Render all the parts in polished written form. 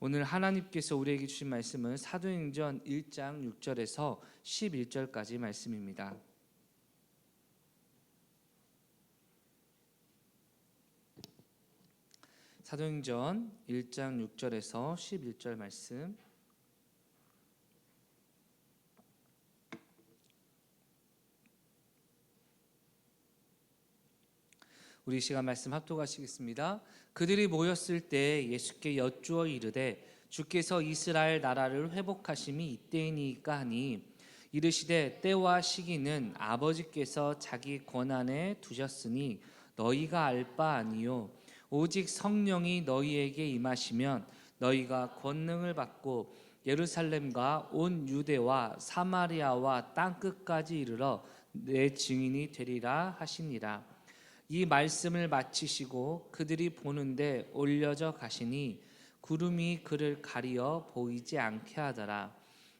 오늘 하나님께서 우리에게 주신 말씀은 사도행전 1장 6절에서 11절까지 말씀입니다. 사도행전 1장 6절에서 11절 말씀. 우리 시간 말씀 합독하시겠습니다. 그들이 모였을 때 예수께 여쭈어 이르되 주께서 이스라엘 나라를 회복하심이 이때이니까 하니 이르시되 때와 시기는 아버지께서 자기 권한에 두셨으니 너희가 알 바 아니요 오직 성령이 너희에게 임하시면 너희가 권능을 받고 예루살렘과 온 유대와 사마리아와 땅끝까지 이르러 내 증인이 되리라 하시니라. 이 말씀을 마치시고 그들이 보는데 올려져 가시니 구름이 그를 가리어 보이지 않게 하더라.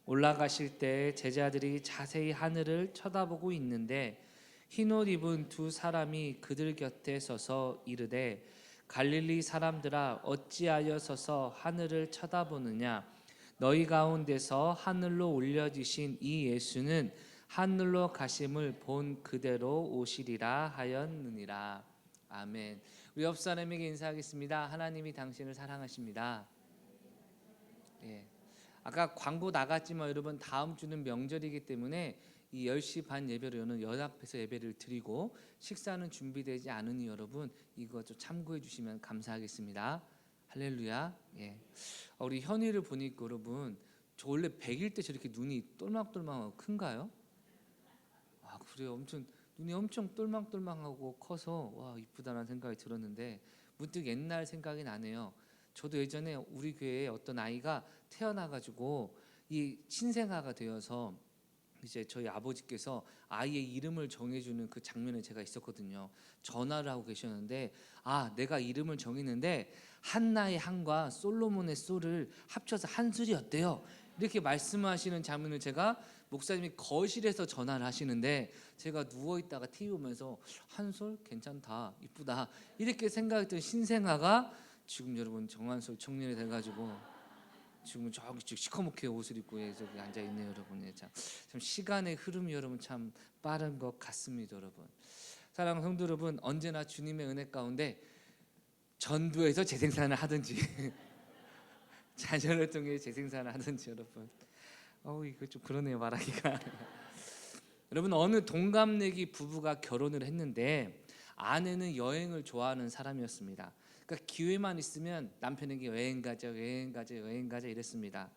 올라가실 때 제자들이 자세히 하늘을 쳐다보고 있는데 흰옷 입은 두 사람이 그들 곁에 서서 이르되 갈릴리 사람들아 어찌하여 서서 하늘을 쳐다보느냐. 너희 가운데서 하늘로 올려지신 이 예수는 하늘로 가심을 본 그대로 오시리라 하였느니라. 아멘. 우리 옆 사람에게 인사하겠습니다. 하나님이 당신을 사랑하십니다. 예. 아까 광고 나갔지만 여러분 다음 주는 명절이기 때문에 이 10시 반 예배로는 연합해서 예배를 드리고 식사는 준비되지 않으니 여러분 이거 좀 참고해 주시면 감사하겠습니다. 할렐루야. 예. 우리 현이를 보니까 여러분 저 원래 100일 때 저렇게 눈이 똘망똘망하고 큰가요? 그래요. 눈이 엄청 똘망똘망하고 커서 와 이쁘다는 생각이 들었는데 문득 옛날 생각이 나네요. 저도 예전에 우리 교회에 어떤 아이가 태어나가지고 이 신생아가 되어서 이제 저희 아버지께서 아이의 이름을 정해주는 그 장면에 제가 있었거든요. 전화를 하고 계셨는데 내가 이름을 정했는데 한나의 한과 솔로몬의 솔을 합쳐서 한술이 어때요? 이렇게 말씀하시는 장면을 제가 목사님이 거실에서 전화를 하시는데 제가 누워있다가 TV 보면서 한솔 괜찮다 이쁘다 이렇게 생각했던 신생아가 지금 여러분 정한솔 청년이 돼가지고 지금 저기 시커멓게 옷을 입고 저기 앉아 있네요, 여러분. 참 시간의 흐름이 여러분 참 빠른 것 같습니다, 여러분. 사랑하는 성도 여러분, 언제나 주님의 은혜 가운데 전도에서 재생산을 하든지 자녀를 통해 재생산을 하든지 여러분. 이거 좀 그러네요, 말하기가. 여러분 어느 동갑내기 부부가 결혼을 했는데 아내는 여행을 좋아하는 사람이었습니다. 그러니까 기회만 있으면 남편에게 여행 가자 이랬습니다.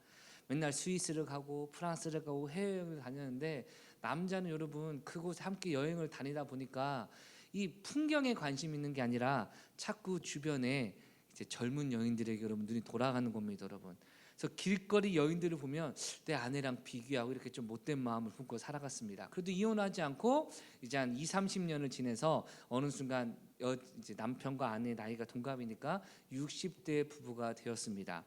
맨날 스위스를 가고 프랑스를 가고 해외여행을 다녔는데 남자는 여러분 그곳에 함께 여행을 다니다 보니까 이 풍경에 관심 있는 게 아니라 자꾸 주변에 이제 젊은 여인들에게 여러분 눈이 돌아가는 겁니다, 여러분. 그래서 길거리 여인들을 보면 내 아내랑 비교하고 이렇게 좀 못된 마음을 품고 살아갔습니다. 그래도 이혼하지 않고 이제 한 20-30년을 지내서 어느 순간 이제 남편과 아내의 나이가 동갑이니까 60대 부부가 되었습니다.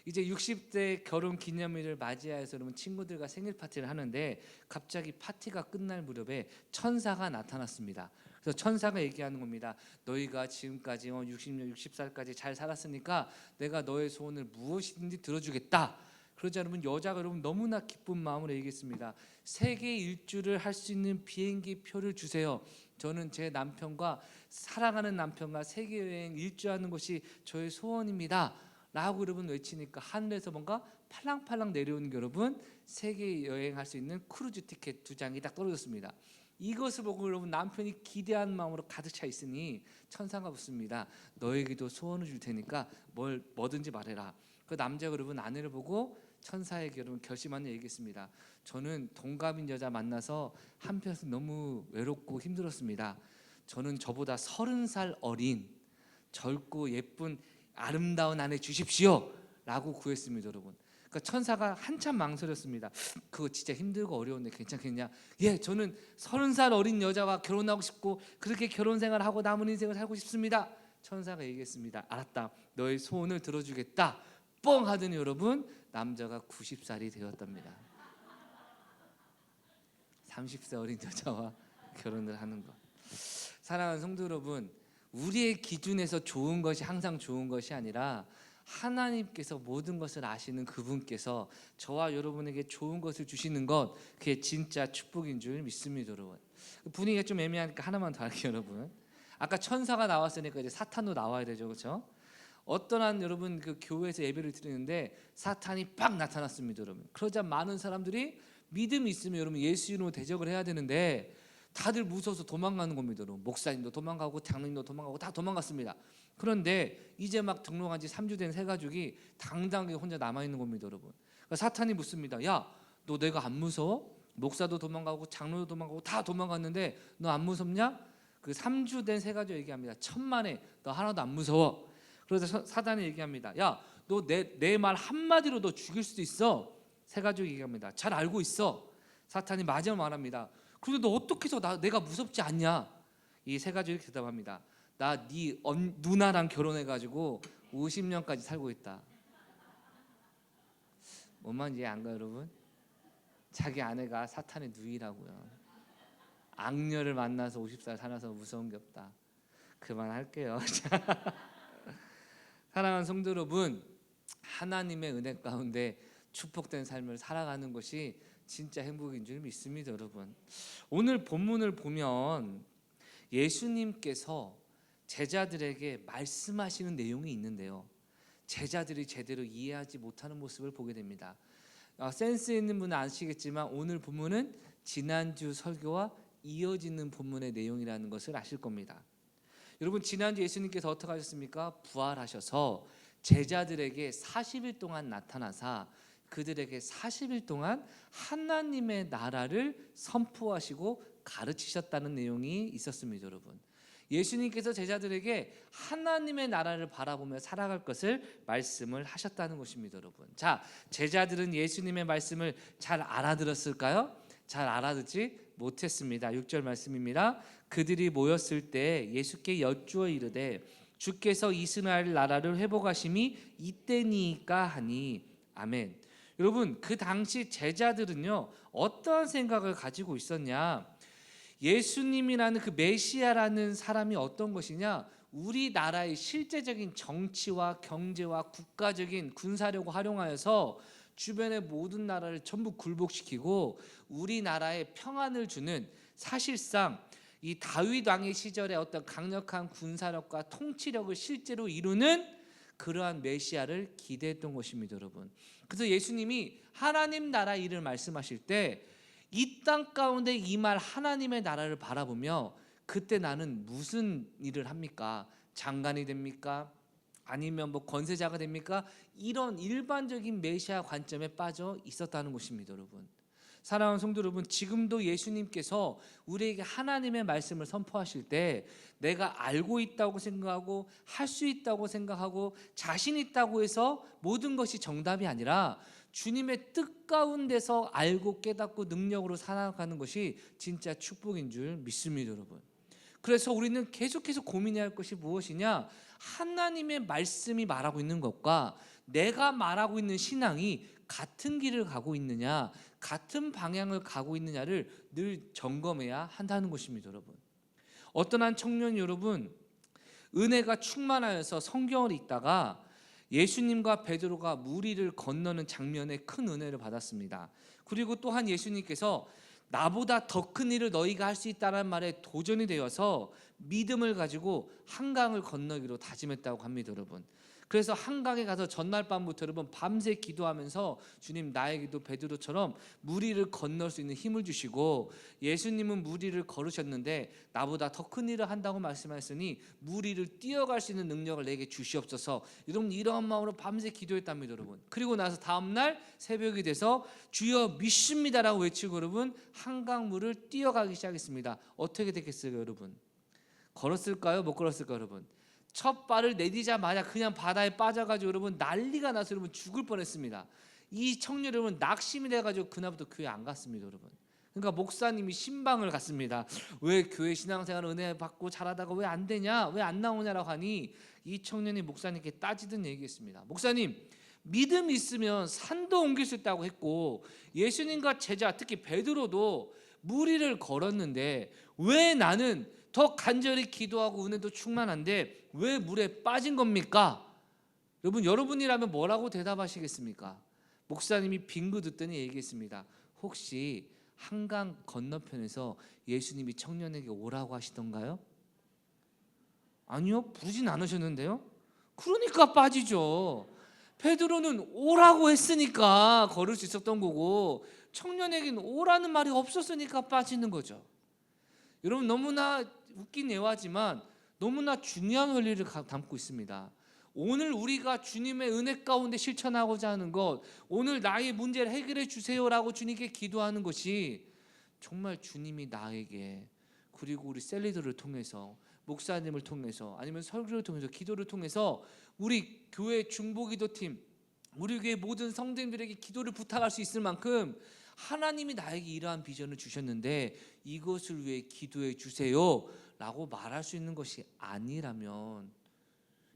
이제 60대 결혼 기념일을 맞이해서 여러분 친구들과 생일 파티를 하는데 갑자기 파티가 끝날 무렵에 천사가 나타났습니다. 그래서 천사가 얘기하는 겁니다. 너희가 지금까지 60년 60살까지 잘 살았으니까 내가 너의 소원을 무엇이든지 들어주겠다. 그러자 여러분 여자가 여러분 너무나 기쁜 마음으로 얘기했습니다. 세계 일주를 할 수 있는 비행기 표를 주세요. 저는 제 남편과 사랑하는 남편과 세계 여행 일주하는 것이 저의 소원입니다. 라고 여러분 외치니까 하늘에서 뭔가 팔랑팔랑 내려오는 게 여러분 세계 여행할 수 있는 크루즈 티켓 2장이 딱 떨어졌습니다. 이것을 보고 여러분 남편이 기대한 마음으로 가득 차 있으니 천사가 묻습니다. 너에게도 소원을 줄 테니까 뭐든지 말해라. 그 남자가 여러분 아내를 보고 천사에게 여러분 결심하는 얘기했습니다. 저는 동갑인 여자 만나서 한편에서 너무 외롭고 힘들었습니다. 저는 저보다 30살 어린 젊고 예쁜 아름다운 아내 주십시오 라고 구했습니다, 여러분. 그러니까 천사가 한참 망설였습니다. 그거 진짜 힘들고 어려운데 괜찮겠냐? 예, 저는 30살 어린 여자와 결혼하고 싶고 그렇게 결혼 생활하고 남은 인생을 살고 싶습니다. 천사가 얘기했습니다. 알았다, 너의 소원을 들어주겠다. 뻥 하더니 여러분 남자가 90살이 되었답니다. 30세 어린 여자와 결혼을 하는 것. 사랑하는 성도 여러분, 우리의 기준에서 좋은 것이 항상 좋은 것이 아니라 하나님께서 모든 것을 아시는 그분께서 저와 여러분에게 좋은 것을 주시는 것, 그게 진짜 축복인 줄 믿습니다. 여러분, 분위기가 좀 애매하니까 하나만 더 할게요. 여러분, 아까 천사가 나왔으니까 이제 사탄도 나와야 되죠, 그렇죠? 어떤 한 여러분 그 교회에서 예배를 드리는데 사탄이 빡 나타났습니다. 여러분, 그러자 많은 사람들이 믿음이 있으면 여러분 예수 이름으로 대적을 해야 되는데 다들 무서워서 도망가는 겁니다. 여러분, 목사님도 도망가고 장로님도 도망가고 다 도망갔습니다. 그런데 이제 막 등록한 지 3주 된 세 가족이 당당하게 혼자 남아있는 겁니다. 여러분, 그러니까 사탄이 묻습니다. 야, 너 내가 안 무서워? 목사도 도망가고 장로도 도망가고 다 도망갔는데 너 안 무섭냐? 그 3주 된 세 가족 얘기합니다. 천만에 너 하나도 안 무서워. 그래서 사단이 얘기합니다. 야, 너 내 말 한마디로 너 죽일 수도 있어. 세 가족이 얘기합니다. 잘 알고 있어. 사탄이 마지막 말합니다. 그런데 너 어떻게 해서 내가 무섭지 않냐? 이 세 가족이 대답합니다. 나 네 누나랑 결혼해가지고 50년까지 살고 있다. 뭔 말인지 이해 안 가요, 여러분? 자기 아내가 사탄의 누이라고요. 악녀를 만나서 50살 살아서 무서운 게 없다. 그만할게요. 사랑하는 성도 여러분, 하나님의 은혜 가운데 축복된 삶을 살아가는 것이 진짜 행복인 줄 믿습니다. 여러분, 오늘 본문을 보면 예수님께서 제자들에게 말씀하시는 내용이 있는데요, 제자들이 제대로 이해하지 못하는 모습을 보게 됩니다. 센스 있는 분은 아시겠지만 오늘 본문은 지난주 설교와 이어지는 본문의 내용이라는 것을 아실 겁니다. 여러분, 지난주 예수님께서 어떻게 하셨습니까? 부활하셔서 제자들에게 40일 동안 나타나사 그들에게 40일 동안 하나님의 나라를 선포하시고 가르치셨다는 내용이 있었습니다. 여러분, 예수님께서 제자들에게 하나님의 나라를 바라보며 살아갈 것을 말씀을 하셨다는 것입니다. 여러분, 자, 제자들은 예수님의 말씀을 잘 알아들었을까요? 잘 알아듣지 못했습니다. 6절 말씀입니다. 그들이 모였을 때 예수께 여쭈어 이르되 주께서 이스라엘 나라를 회복하심이 이때니까 하니 아멘. 여러분, 그 당시 제자들은요 어떠한 생각을 가지고 있었냐? 예수님이라는 그 메시아라는 사람이 어떤 것이냐? 우리나라의 실제적인 정치와 경제와 국가적인 군사력을 활용하여서 주변의 모든 나라를 전부 굴복시키고 우리나라에 평안을 주는, 사실상 이 다윗 왕의 시절에 어떤 강력한 군사력과 통치력을 실제로 이루는 그러한 메시아를 기대했던 것입니다. 여러분, 그래서 예수님이 하나님 나라 일을 말씀하실 때 이 땅 가운데 임할 하나님의 나라를 바라보며 그때 나는 무슨 일을 합니까? 장관이 됩니까? 아니면 뭐 권세자가 됩니까? 이런 일반적인 메시아 관점에 빠져 있었다는 것입니다. 여러분, 사랑하는 성도 여러분, 지금도 예수님께서 우리에게 하나님의 말씀을 선포하실 때 내가 알고 있다고 생각하고 할 수 있다고 생각하고 자신 있다고 해서 모든 것이 정답이 아니라 주님의 뜻 가운데서 알고 깨닫고 능력으로 살아가는 것이 진짜 축복인 줄 믿습니다. 여러분, 그래서 우리는 계속해서 고민해야 할 것이 무엇이냐? 하나님의 말씀이 말하고 있는 것과 내가 말하고 있는 신앙이 같은 길을 가고 있느냐, 같은 방향을 가고 있느냐를 늘 점검해야 한다는 것입니다. 여러분, 어떤 한 청년이 여러분 은혜가 충만하여서 성경을 읽다가 예수님과 베드로가 무리를 건너는 장면에 큰 은혜를 받았습니다. 그리고 또한 예수님께서 나보다 더 큰 일을 너희가 할 수 있다는 말에 도전이 되어서 믿음을 가지고 한강을 건너기로 다짐했다고 합니다. 여러분, 그래서 한강에 가서 전날 밤부터 여러분 밤새 기도하면서 주님, 나에게도 베드로처럼 무리를 건널 수 있는 힘을 주시고, 예수님은 무리를 걸으셨는데 나보다 더 큰 일을 한다고 말씀하셨으니 무리를 뛰어갈 수 있는 능력을 내게 주시옵소서. 여러분, 이러한 마음으로 밤새 기도했답니다. 여러분, 그리고 나서 다음날 새벽이 돼서 주여 믿습니다라고 외치고 여러분 한강물을 뛰어가기 시작했습니다. 어떻게 됐겠어요? 여러분, 걸었을까요? 못 걸었을까요? 여러분, 첫 발을 내디자마자 그냥 바다에 빠져가지고 여러분 난리가 나서 여러분 죽을 뻔했습니다. 이 청년 여러분 낙심이 돼가지고 그날부터 교회 안 갔습니다. 여러분, 그러니까 목사님이 신방을 갔습니다. 왜 교회 신앙생활 은혜 받고 잘하다가 왜 안 되냐, 왜 안 나오냐라고 하니 이 청년이 목사님께 따지던 얘기했습니다. 목사님, 믿음 있으면 산도 옮길 수 있다고 했고 예수님과 제자 특히 베드로도 무리를 걸었는데 왜 나는 더 간절히 기도하고 은혜도 충만한데 왜 물에 빠진 겁니까? 여러분이라면 뭐라고 대답하시겠습니까? 목사님이 빙그 듣더니 얘기했습니다. 혹시 한강 건너편에서 예수님이 청년에게 오라고 하시던가요? 아니요, 부르진 않으셨는데요. 그러니까 빠지죠. 베드로는 오라고 했으니까 걸을 수 있었던 거고, 청년에게는 오라는 말이 없었으니까 빠지는 거죠. 여러분, 너무나 웃긴 예화지만 너무나 중요한 원리를 담고 있습니다. 오늘 우리가 주님의 은혜 가운데 실천하고자 하는 것, 오늘 나의 문제를 해결해 주세요라고 주님께 기도하는 것이 정말 주님이 나에게, 그리고 우리 셀리더를 통해서, 목사님을 통해서, 아니면 설교를 통해서, 기도를 통해서 우리 교회 중보기도팀, 우리 교회 모든 성도님들에게 기도를 부탁할 수 있을 만큼 하나님이 나에게 이러한 비전을 주셨는데 이것을 위해 기도해 주세요 라고 말할 수 있는 것이 아니라면,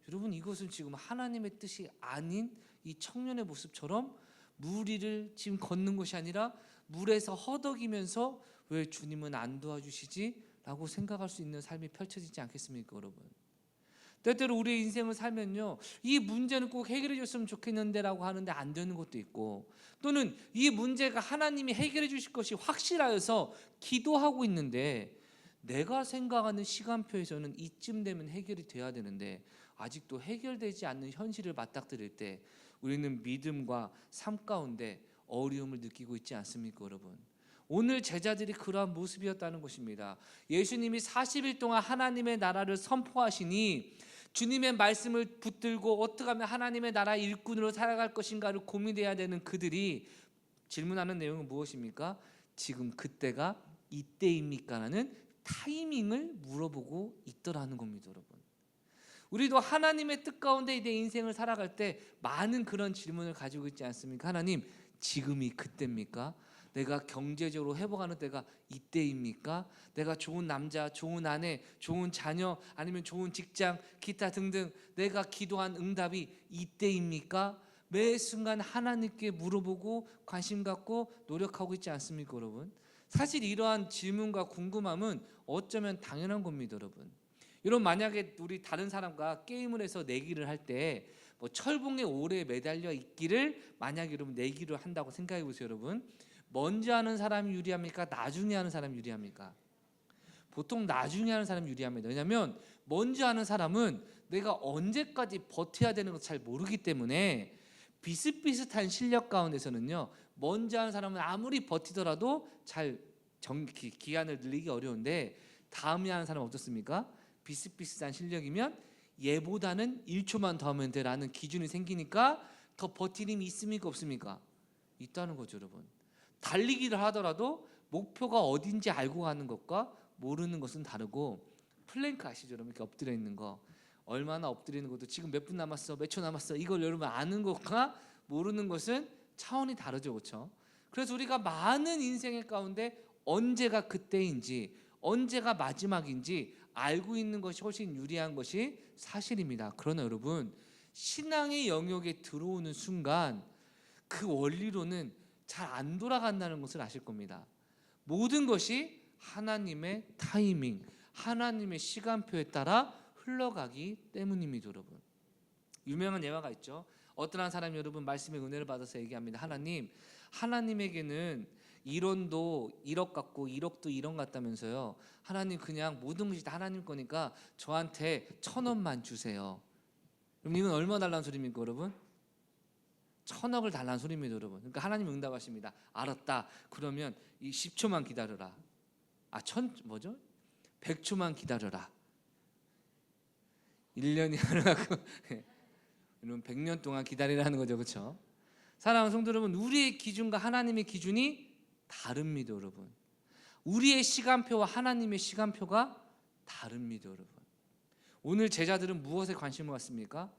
여러분, 이것은 지금 하나님의 뜻이 아닌 이 청년의 모습처럼 물 위를 지금 걷는 것이 아니라 물에서 허덕이면서 왜 주님은 안 도와주시지? 라고 생각할 수 있는 삶이 펼쳐지지 않겠습니까, 여러분? 때때로 우리의 인생을 살면요, 이 문제는 꼭 해결해 줬으면 좋겠는데 라고 하는데 안 되는 것도 있고, 또는 이 문제가 하나님이 해결해 주실 것이 확실하여서 기도하고 있는데 내가 생각하는 시간표에서는 이쯤 되면 해결이 돼야 되는데 아직도 해결되지 않는 현실을 맞닥뜨릴 때 우리는 믿음과 삶 가운데 어려움을 느끼고 있지 않습니까, 여러분? 오늘 제자들이 그러한 모습이었다는 것입니다. 예수님이 40일 동안 하나님의 나라를 선포하시니 주님의 말씀을 붙들고 어떻게 하면 하나님의 나라 일꾼으로 살아갈 것인가를 고민해야 되는 그들이 질문하는 내용은 무엇입니까? 지금 그때가 이때입니까? 라는 타이밍을 물어보고 있더라는 겁니다, 여러분. 우리도 하나님의 뜻 가운데 내 인생을 살아갈 때 많은 그런 질문을 가지고 있지 않습니까? 하나님, 지금이 그때입니까? 내가 경제적으로 회복하는 때가 이때입니까? 내가 좋은 남자, 좋은 아내, 좋은 자녀, 아니면 좋은 직장, 기타 등등 내가 기도한 응답이 이때입니까? 매 순간 하나님께 물어보고 관심 갖고 노력하고 있지 않습니까, 여러분? 사실 이러한 질문과 궁금함은 어쩌면 당연한 겁니다, 여러분. 여러분, 만약에 우리 다른 사람과 게임을 해서 내기를 할 때 뭐 철봉에 오래 매달려 있기를 만약에 여러분 내기를 한다고 생각해 보세요, 여러분. 먼저 하는 사람이 유리합니까? 나중에 하는 사람이 유리합니까? 보통 나중에 하는 사람이 유리합니다. 왜냐하면 먼저 하는 사람은 내가 언제까지 버텨야 되는 걸 잘 모르기 때문에 비슷비슷한 실력 가운데서는요, 먼저 하는 사람은 아무리 버티더라도 잘 기간을 늘리기 어려운데 다음에 하는 사람은 어떻습니까? 비슷비슷한 실력이면 얘보다는 1초만 더 하면 돼라는 기준이 생기니까 더 버티는 힘이 있습니까, 없습니까? 있다는 거죠, 여러분. 달리기를 하더라도 목표가 어딘지 알고 가는 것과 모르는 것은 다르고, 플랭크 아시죠, 여러분? 이렇게 엎드려 있는 거, 얼마나 엎드리는 것도 지금 몇 분 남았어, 몇 초 남았어, 이걸 여러분 아는 것과 모르는 것은 차원이 다르죠, 그렇죠? 그래서 우리가 많은 인생의 가운데 언제가 그때인지, 언제가 마지막인지 알고 있는 것이 훨씬 유리한 것이 사실입니다. 그러나 여러분, 신앙의 영역에 들어오는 순간 그 원리로는 잘 안 돌아간다는 것을 아실 겁니다. 모든 것이 하나님의 타이밍, 하나님의 시간표에 따라 흘러가기 때문입니다, 여러분. 유명한 예화가 있죠. 어떤 한 사람이 여러분 말씀의 은혜를 받아서 얘기합니다. 하나님에게는 1원도 1억 같고 1억도 1원 같다면서요. 하나님, 그냥 모든 것이 다 하나님 거니까 저한테 1,000원만 주세요. 그럼 이건 얼마 달라는 소리입니까, 여러분? 1,000억을 달라는 소리입니다, 여러분. 그러니까 하나님 응답하십니다. 알았다. 그러면 이 10초만 기다려라. 100초만 기다려라. 1년이 하나고 여러분 100년 동안 기다리라는 거죠, 그렇죠? 사랑하는 성도 여러분, 우리의 기준과 하나님의 기준이 다릅니다, 여러분. 우리의 시간표와 하나님의 시간표가 다릅니다, 여러분. 오늘 제자들은 무엇에 관심을 갖습니까?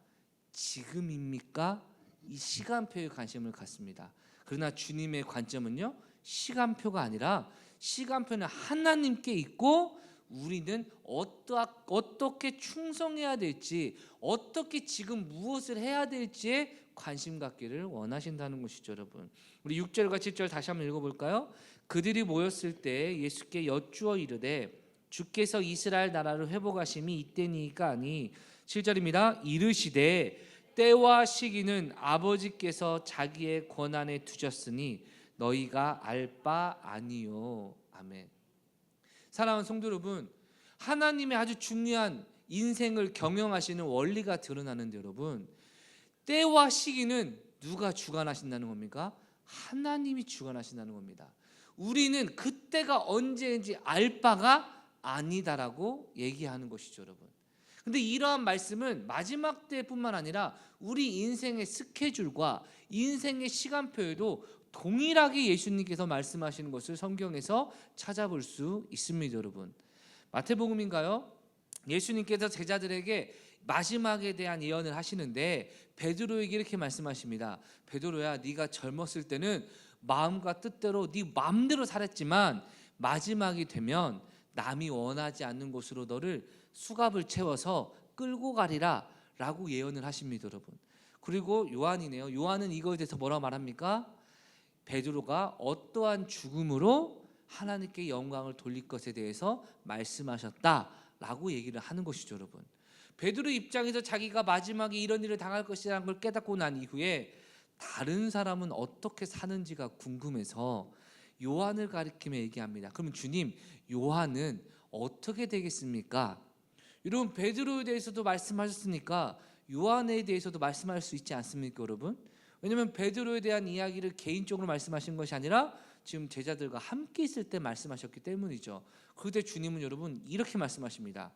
지금입니까? 이 시간표에 관심을 갖습니다. 그러나 주님의 관점은요, 시간표가 아니라 시간표는 하나님께 있고 우리는 어떻게 충성해야 될지, 어떻게 지금 무엇을 해야 될지에 관심 갖기를 원하신다는 것이죠, 여러분. 우리 6절과 7절 다시 한번 읽어볼까요? 그들이 모였을 때 예수께 여쭈어 이르되 주께서 이스라엘 나라를 회복하심이 이때니까 하니, 7절입니다. 이르시되 때와 시기는 아버지께서 자기의 권한에 두셨으니 너희가 알 바 아니요. 아멘. 사랑하는 성도 여러분, 하나님의 아주 중요한 인생을 경영하시는 원리가 드러나는데 여러분, 때와 시기는 누가 주관하신다는 겁니까? 하나님이 주관하신다는 겁니다. 우리는 그때가 언제인지 알 바가 아니다라고 얘기하는 것이죠, 여러분. 근데 이러한 말씀은 마지막 때뿐만 아니라 우리 인생의 스케줄과 인생의 시간표에도 동일하게 예수님께서 말씀하시는 것을 성경에서 찾아볼 수 있습니다, 여러분. 마태복음인가요? 예수님께서 제자들에게 마지막에 대한 예언을 하시는데 베드로에게 이렇게 말씀하십니다. 베드로야, 네가 젊었을 때는 마음과 뜻대로 네 마음대로 살았지만 마지막이 되면 남이 원하지 않는 곳으로 너를 수갑을 채워서 끌고 가리라 라고 예언을 하십니다, 여러분. 그리고 요한이네요. 요한은 이거에 대해서 뭐라고 말합니까? 베드로가 어떠한 죽음으로 하나님께 영광을 돌릴 것에 대해서 말씀하셨다라고 얘기를 하는 것이죠, 여러분. 베드로 입장에서 자기가 마지막에 이런 일을 당할 것이라는 걸 깨닫고 난 이후에 다른 사람은 어떻게 사는지가 궁금해서 요한을 가리키며 얘기합니다. 그럼 주님, 요한은 어떻게 되겠습니까? 여러분, 베드로에 대해서도 말씀하셨으니까 요한에 대해서도 말씀할 수 있지 않습니까, 여러분? 왜냐하면 베드로에 대한 이야기를 개인적으로 말씀하신 것이 아니라 지금 제자들과 함께 있을 때 말씀하셨기 때문이죠. 그때 주님은 여러분 이렇게 말씀하십니다.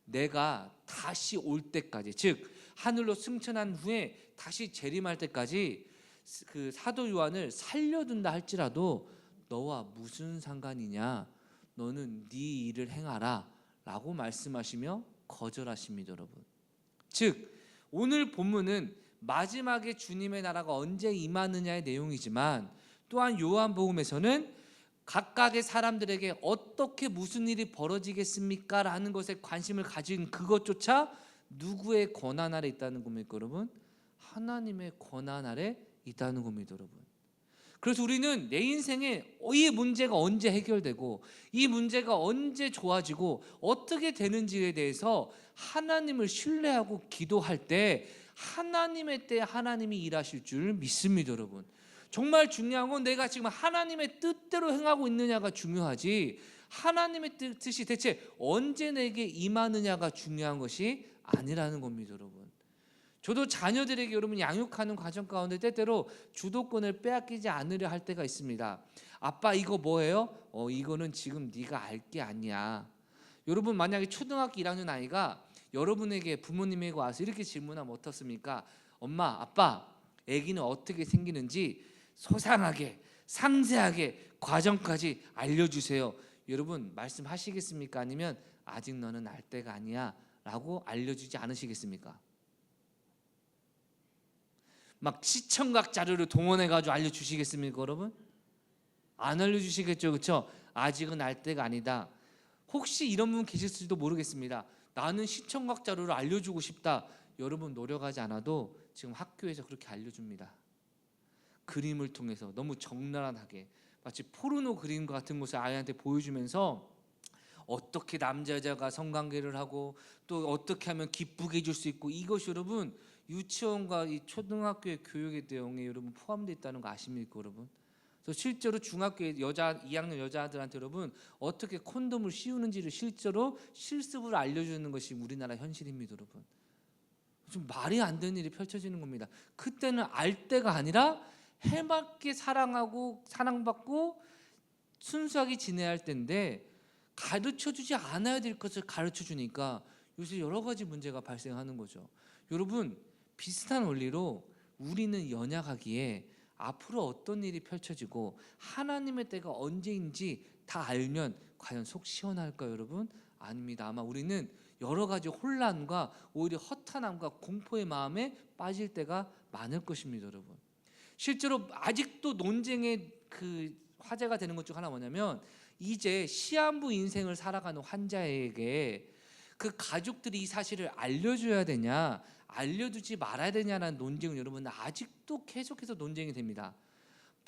내가 다시 올 때까지, 즉 하늘로 승천한 후에 다시 재림할 때까지 그 사도 요한을 살려둔다 할지라도 너와 무슨 상관이냐, 너는 네 일을 행하라 라고 말씀하시며 거절하십니다, 여러분. 즉 오늘 본문은 마지막에 주님의 나라가 언제 임하느냐의 내용이지만 또한 요한복음에서는 각각의 사람들에게 어떻게 무슨 일이 벌어지겠습니까? 라는 것에 관심을 가진 그것조차 누구의 권한 아래 있다는 겁니까, 여러분? 하나님의 권한 아래 있다는 겁니다, 여러분. 그래서 우리는 내 인생에 이 문제가 언제 해결되고 이 문제가 언제 좋아지고 어떻게 되는지에 대해서 하나님을 신뢰하고 기도할 때 하나님의 때에 하나님이 일하실 줄 믿습니다, 여러분. 정말 중요한 건 내가 지금 하나님의 뜻대로 행하고 있느냐가 중요하지 하나님의 뜻이 대체 언제 내게 임하느냐가 중요한 것이 아니라는 겁니다, 여러분. 저도 자녀들에게 여러분 양육하는 과정 가운데 때때로 주도권을 빼앗기지 않으려 할 때가 있습니다. 아빠 이거 뭐예요? 이거는 지금 네가 알 게 아니야. 여러분 만약에 초등학교 1학년 아이가 여러분에게 부모님에게 와서 이렇게 질문하면 어떻습니까? 엄마, 아빠, 아기는 어떻게 생기는지 소상하게, 상세하게 과정까지 알려주세요. 여러분 말씀하시겠습니까? 아니면 아직 너는 알 때가 아니야 라고 알려주지 않으시겠습니까? 막 시청각 자료를 동원해가지고 알려주시겠습니까, 여러분? 안 알려주시겠죠, 그렇죠? 아직은 알 때가 아니다. 혹시 이런 분 계실지도 모르겠습니다. 나는 시청각 자료를 알려주고 싶다. 여러분 노력하지 않아도 지금 학교에서 그렇게 알려줍니다. 그림을 통해서 너무 적나라하게 마치 포르노 그림 같은 것을 아이한테 보여주면서 어떻게 남자 여자가 성관계를 하고 또 어떻게 하면 기쁘게 해줄 수 있고, 이것이 여러분 유치원과 이 초등학교의 교육의 내용에 여러분 포함되어 있다는 거 아십니까, 여러분? 그래서 실제로 중학교 여자 2학년 여자들한테 여러분 어떻게 콘돔을 씌우는지를 실제로 실습을 알려주는 것이 우리나라 현실입니다, 여러분. 좀 말이 안 되는 일이 펼쳐지는 겁니다. 그때는 알 때가 아니라 해맑게 사랑하고 사랑받고 순수하게 지내야 할 때인데 가르쳐주지 않아야 될 것을 가르쳐주니까 요새 여러 가지 문제가 발생하는 거죠. 여러분 비슷한 원리로 우리는 연약하기에 앞으로 어떤 일이 펼쳐지고 하나님의 때가 언제인지 다 알면 과연 속 시원할까요, 여러분? 아닙니다. 아마 우리는 여러 가지 혼란과 오히려 허탄함과 공포의 마음에 빠질 때가 많을 것입니다, 여러분. 실제로 아직도 논쟁의 그 화제가 되는 것 중 하나 뭐냐면 이제 시한부 인생을 살아가는 환자에게 그 가족들이 이 사실을 알려줘야 되냐 알려주지 말아야 되냐라는 논쟁은 여러분 아직도 계속해서 논쟁이 됩니다.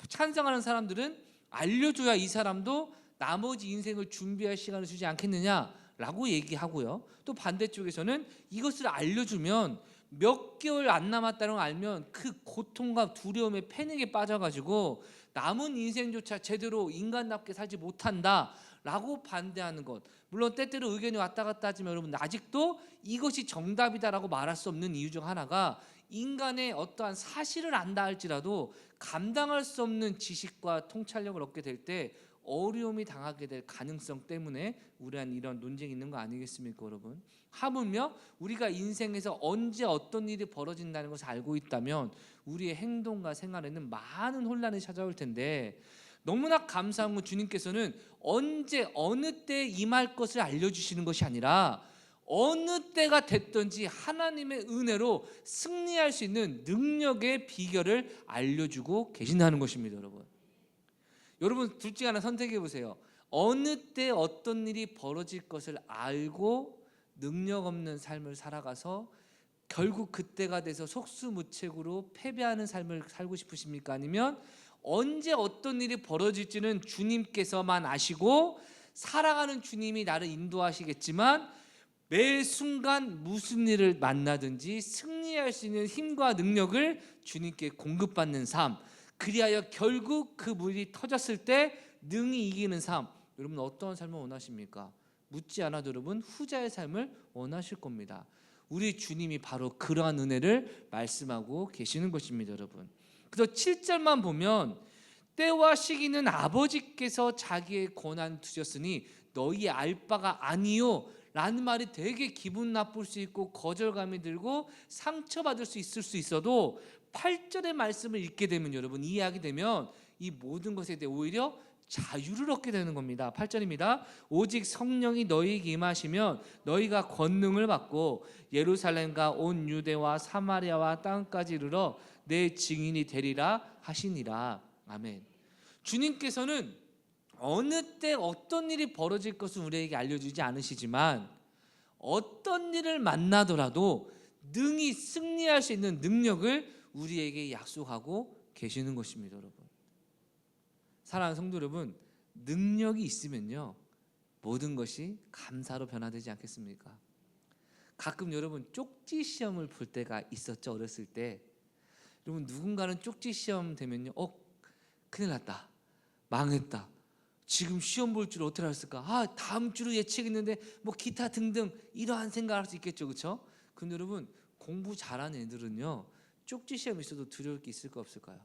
찬성하는 사람들은 알려줘야 이 사람도 나머지 인생을 준비할 시간을 주지 않겠느냐라고 얘기하고요. 또 반대쪽에서는 이것을 알려주면 몇 개월 안 남았다는 걸 알면 그 고통과 두려움에 패닉에 빠져가지고 남은 인생조차 제대로 인간답게 살지 못한다 라고 반대하는 것. 물론 때때로 의견이 왔다 갔다 하지만 여러분, 아직도 이것이 정답이다라고 말할 수 없는 이유 중 하나가, 인간의 어떠한 사실을 안다 할지라도 감당할 수 없는 지식과 통찰력을 얻게 될 때 어려움이 당하게 될 가능성 때문에 우리한 이런 논쟁이 있는 거 아니겠습니까, 여러분? 하물며 우리가 인생에서 언제 어떤 일이 벌어진다는 것을 알고 있다면 우리의 행동과 생활에는 많은 혼란이 찾아올 텐데, 너무나 감사한 건 주님께서는 언제 어느 때 임할 것을 알려주시는 것이 아니라 어느 때가 됐든지 하나님의 은혜로 승리할 수 있는 능력의 비결을 알려주고 계신다는 것입니다. 여러분 둘 중 하나 선택해 보세요. 어느 때 어떤 일이 벌어질 것을 알고 능력 없는 삶을 살아가서 결국 그때가 돼서 속수무책으로 패배하는 삶을 살고 싶으십니까? 아니면 언제 어떤 일이 벌어질지는 주님께서만 아시고 사랑하는 주님이 나를 인도하시겠지만 매 순간 무슨 일을 만나든지 승리할 수 있는 힘과 능력을 주님께 공급받는 삶, 그리하여 결국 그 물이 터졌을 때 능히 이기는 삶, 여러분 어떤 삶을 원하십니까? 묻지 않아도 여러분 후자의 삶을 원하실 겁니다. 우리 주님이 바로 그러한 은혜를 말씀하고 계시는 것입니다, 여러분. 그래서 7절만 보면 때와 시기는 아버지께서 자기의 권한 두셨으니 너희 알 바가 아니요 라는 말이 되게 기분 나쁠 수 있고 거절감이 들고 상처받을 수 있을 수 있어도 8절의 말씀을 읽게 되면 여러분, 이해하게 되면 이 모든 것에 대해 오히려 자유를 얻게 되는 겁니다. 8절입니다. 오직 성령이 너희에게 임하시면 너희가 권능을 받고 예루살렘과 온 유대와 사마리아와 땅까지 이르러 내 증인이 되리라 하시니라. 아멘. 주님께서는 어느 때 어떤 일이 벌어질 것을 우리에게 알려주지 않으시지만 어떤 일을 만나더라도 능히 승리할 수 있는 능력을 우리에게 약속하고 계시는 것입니다, 여러분. 사랑하는 성도 여러분, 능력이 있으면요 모든 것이 감사로 변화되지 않겠습니까? 가끔 여러분 쪽지 시험을 볼 때가 있었죠. 어렸을 때 여러분, 누군가는 쪽지 시험 되면요 큰일 났다, 망했다, 지금 시험 볼 줄 어떻게 알았을까, 다음 주로 예측했는데 뭐 기타 등등 이러한 생각을 할 수 있겠죠, 그렇죠? 근데 여러분, 공부 잘하는 애들은요 쪽지 시험 있어도 두려울 게 있을까 없을까요?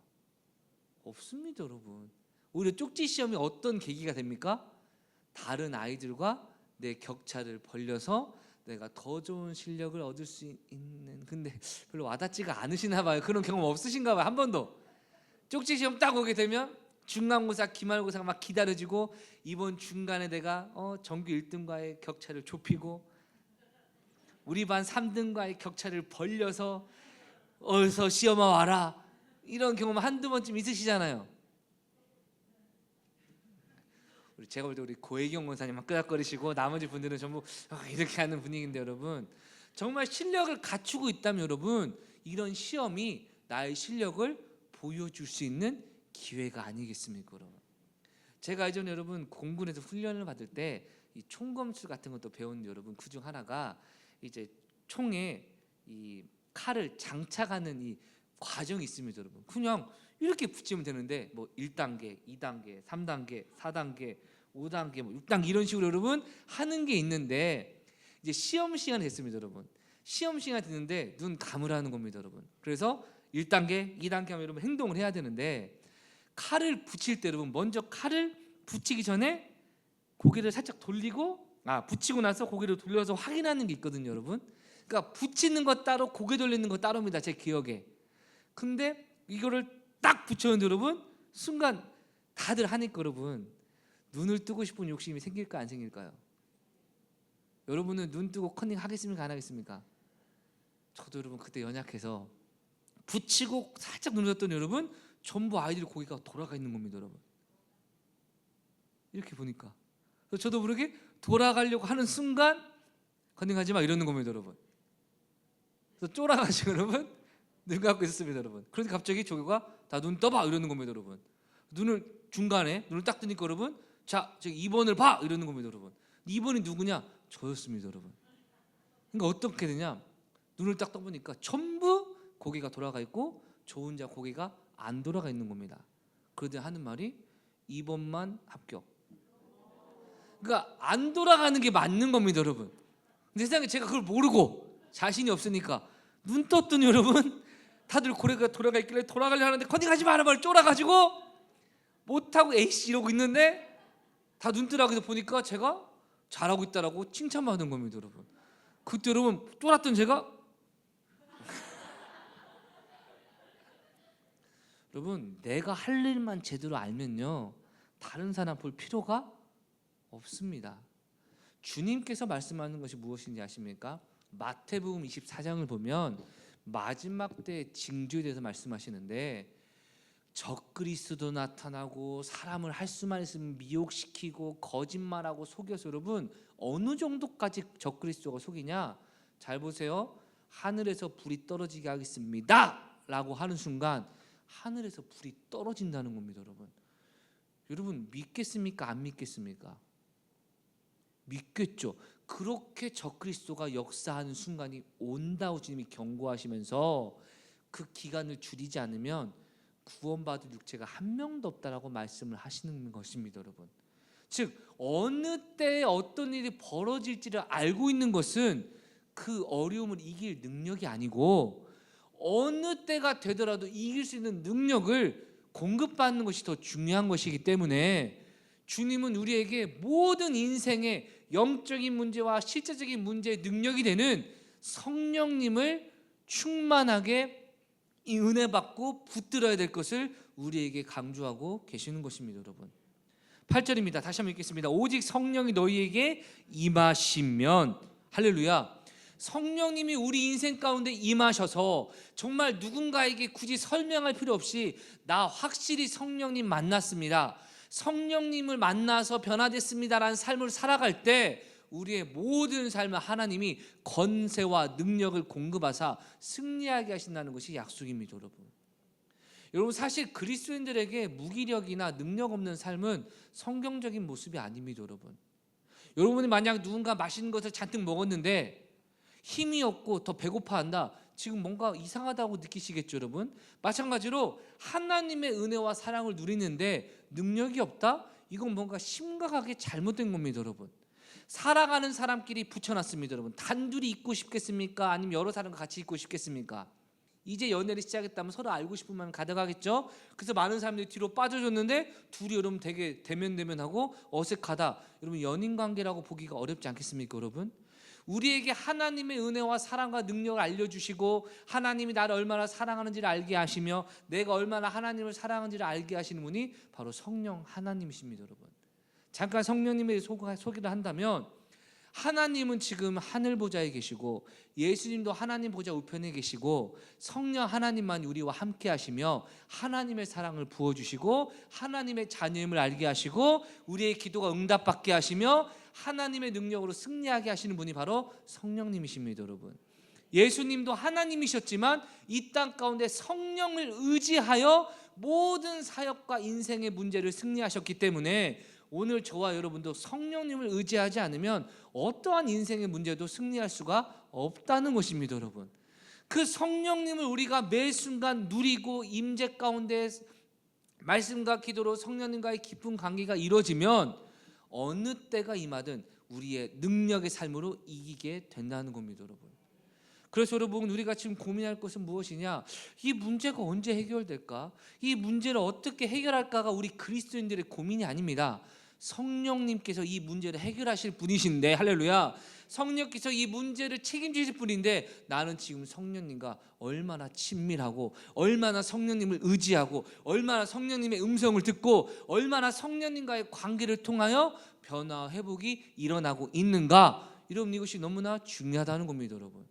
없습니다, 여러분. 오히려 쪽지 시험이 어떤 계기가 됩니까? 다른 아이들과 내 격차를 벌려서 내가 더 좋은 실력을 얻을 수 있는, 근데 별로 와닿지가 않으시나 봐요. 그런 경험 없으신가 봐요. 한 번도. 쪽지 시험 딱 오게 되면 중간고사, 기말고사가 막 기다려지고 이번 중간에 내가 전교 1등과의 격차를 좁히고 우리 반 3등과의 격차를 벌려서 어서 시험아 와라, 이런 경험 한두 번쯤 있으시잖아요. 제가 볼 때 우리 고혜경 원사님만 끄덕거리시고 나머지 분들은 전부 이렇게 하는 분위기인데, 여러분 정말 실력을 갖추고 있다면 여러분 이런 시험이 나의 실력을 보여줄 수 있는 기회가 아니겠습니까, 여러분? 제가 예전에 여러분 공군에서 훈련을 받을 때 이 총검술 같은 것도 배웠는데 여러분, 그중 하나가 이제 총에 이 칼을 장착하는 이 과정이 있습니다, 여러분. 그냥 이렇게 붙이면 되는데 뭐 1단계, 2단계, 3단계, 4단계, 5단계, 뭐 6단계 이런 식으로 여러분 하는 게 있는데, 이제 시험 시간이 됐습니다, 여러분. 시험 시간이 됐는데 눈 감으라는 겁니다, 여러분. 그래서 1단계, 2단계 하면 여러분 행동을 해야 되는데, 칼을 붙일 때 여러분 먼저 칼을 붙이기 전에 고개를 살짝 돌리고 붙이고 나서 고개를 돌려서 확인하는 게 있거든요, 여러분. 그러니까 붙이는 거 따로 고개 돌리는 거 따로입니다, 제 기억에. 근데 이거를 딱 붙였는데 여러분 순간 다들 하니까 여러분 눈을 뜨고 싶은 욕심이 생길까 안 생길까요? 여러분은 눈 뜨고 컨닝 하겠습니까 안 하겠습니까? 저도 여러분 그때 연약해서 붙이고 살짝 눈을 떴더니 여러분 전부 아이들 고개가 돌아가 있는 겁니다, 여러분. 이렇게 보니까 그래서 저도 모르게 돌아가려고 하는 순간 컨닝하지 마 이러는 겁니다, 여러분. 그래서 쫄아가지고 여러분 눈 감고 있었습니다, 여러분. 그런데 갑자기 조교가 다 눈 떠봐 이러는 겁니다, 여러분. 눈을 중간에 눈을 딱 뜨니까 여러분, 자 저기 2번을 봐 이러는 겁니다, 여러분. 2번이 누구냐? 저였습니다, 여러분. 그러니까 어떻게 되냐? 눈을 딱 떠보니까 전부 고개가 돌아가 있고 저 혼자 고개가 안 돌아가 있는 겁니다. 그런데 하는 말이 이번만 합격. 그러니까 안 돌아가는 게 맞는 겁니다, 여러분. 근데 세상에 제가 그걸 모르고 자신이 없으니까 눈 떴더니 여러분 다들 고개가 돌아가 있길래 돌아가려 하는데 컨닝하지 마라 말 쫄아가지고 못하고 에이씨 이러고 있는데 다 눈 뜨라고 보니까 제가 잘하고 있다라고 칭찬받는 겁니다, 여러분. 그때 여러분 쫄았던 제가 여러분 내가 할 일만 제대로 알면요 다른 사람 볼 필요가 없습니다. 주님께서 말씀하는 것이 무엇인지 아십니까? 마태복음 24장을 보면 마지막 때 징조에 대해서 말씀하시는데 적그리스도 나타나고 사람을 할 수만 있으면 미혹시키고 거짓말하고 속여서 여러분 어느 정도까지 적그리스도가 속이냐? 잘 보세요. 하늘에서 불이 떨어지게 하겠습니다 라고 하는 순간 하늘에서 불이 떨어진다는 겁니다. 여러분 믿겠습니까? 안 믿겠습니까? 믿겠죠. 그렇게 적그리스도가 역사하는 순간이 온다고 주님이 경고하시면서 그 기간을 줄이지 않으면 구원받을 육체가 한 명도 없다라고 말씀을 하시는 것입니다, 여러분. 즉 어느 때에 어떤 일이 벌어질지를 알고 있는 것은 그 어려움을 이길 능력이 아니고 어느 때가 되더라도 이길 수 있는 능력을 공급받는 것이 더 중요한 것이기 때문에 주님은 우리에게 모든 인생의 영적인 문제와 실제적인 문제의 능력이 되는 성령님을 충만하게 이 은혜 받고 붙들어야 될 것을 우리에게 강조하고 계시는 것입니다, 여러분. 8절입니다. 다시 한번 읽겠습니다. 오직 성령이 너희에게 임하시면, 할렐루야. 성령님이 우리 인생 가운데 임하셔서 정말 누군가에게 굳이 설명할 필요 없이 나 확실히 성령님 만났습니다, 성령님을 만나서 변화됐습니다라는 삶을 살아갈 때 우리의 모든 삶을 하나님이 권세와 능력을 공급하사 승리하게 하신다는 것이 약속입니다, 여러분. 여러분 사실 그리스도인들에게 무기력이나 능력 없는 삶은 성경적인 모습이 아닙니다, 여러분. 여러분이 만약 누군가 맛있는 것을 잔뜩 먹었는데 힘이 없고 더 배고파한다, 지금 뭔가 이상하다고 느끼시겠죠, 여러분. 마찬가지로 하나님의 은혜와 사랑을 누리는데 능력이 없다? 이건 뭔가 심각하게 잘못된 겁니다, 여러분. 살아가는 사람끼리 붙여놨습니다, 여러분. 단둘이 있고 싶겠습니까? 아니면 여러 사람과 같이 있고 싶겠습니까? 이제 연애를 시작했다면 서로 알고 싶은 마음이 가득하겠죠. 그래서 많은 사람들이 뒤로 빠져줬는데 둘이 여러분 되게 대면대면하고 어색하다, 여러분 연인 관계라고 보기가 어렵지 않겠습니까, 여러분? 우리에게 하나님의 은혜와 사랑과 능력을 알려주시고 하나님이 나를 얼마나 사랑하는지를 알게 하시며 내가 얼마나 하나님을 사랑하는지를 알게 하시는 분이 바로 성령 하나님이십니다, 여러분. 잠깐 성령님의 소개를 한다면 하나님은 지금 하늘 보좌에 계시고 예수님도 하나님 보좌 우편에 계시고 성령 하나님만 우리와 함께 하시며 하나님의 사랑을 부어주시고 하나님의 자녀임을 알게 하시고 우리의 기도가 응답받게 하시며 하나님의 능력으로 승리하게 하시는 분이 바로 성령님이십니다, 여러분. 예수님도 하나님이셨지만 이 땅 가운데 성령을 의지하여 모든 사역과 인생의 문제를 승리하셨기 때문에 오늘 저와 여러분도 성령님을 의지하지 않으면 어떠한 인생의 문제도 승리할 수가 없다는 것입니다, 여러분. 그 성령님을 우리가 매 순간 누리고 임재 가운데 말씀과 기도로 성령님과의 깊은 관계가 이루어지면 어느 때가 임하든 우리의 능력의 삶으로 이기게 된다는 겁니다, 여러분. 그래서 여러분 우리가 지금 고민할 것은 무엇이냐? 이 문제가 언제 해결될까? 이 문제를 어떻게 해결할까가 우리 그리스도인들의 고민이 아닙니다. 성령님께서 이 문제를 해결하실 분이신데, 할렐루야, 성령께서 이 문제를 책임지실 분인데 나는 지금 성령님과 얼마나 친밀하고 얼마나 성령님을 의지하고 얼마나 성령님의 음성을 듣고 얼마나 성령님과의 관계를 통하여 변화 회복이 일어나고 있는가, 여러분 이것이 너무나 중요하다는 겁니다, 여러분.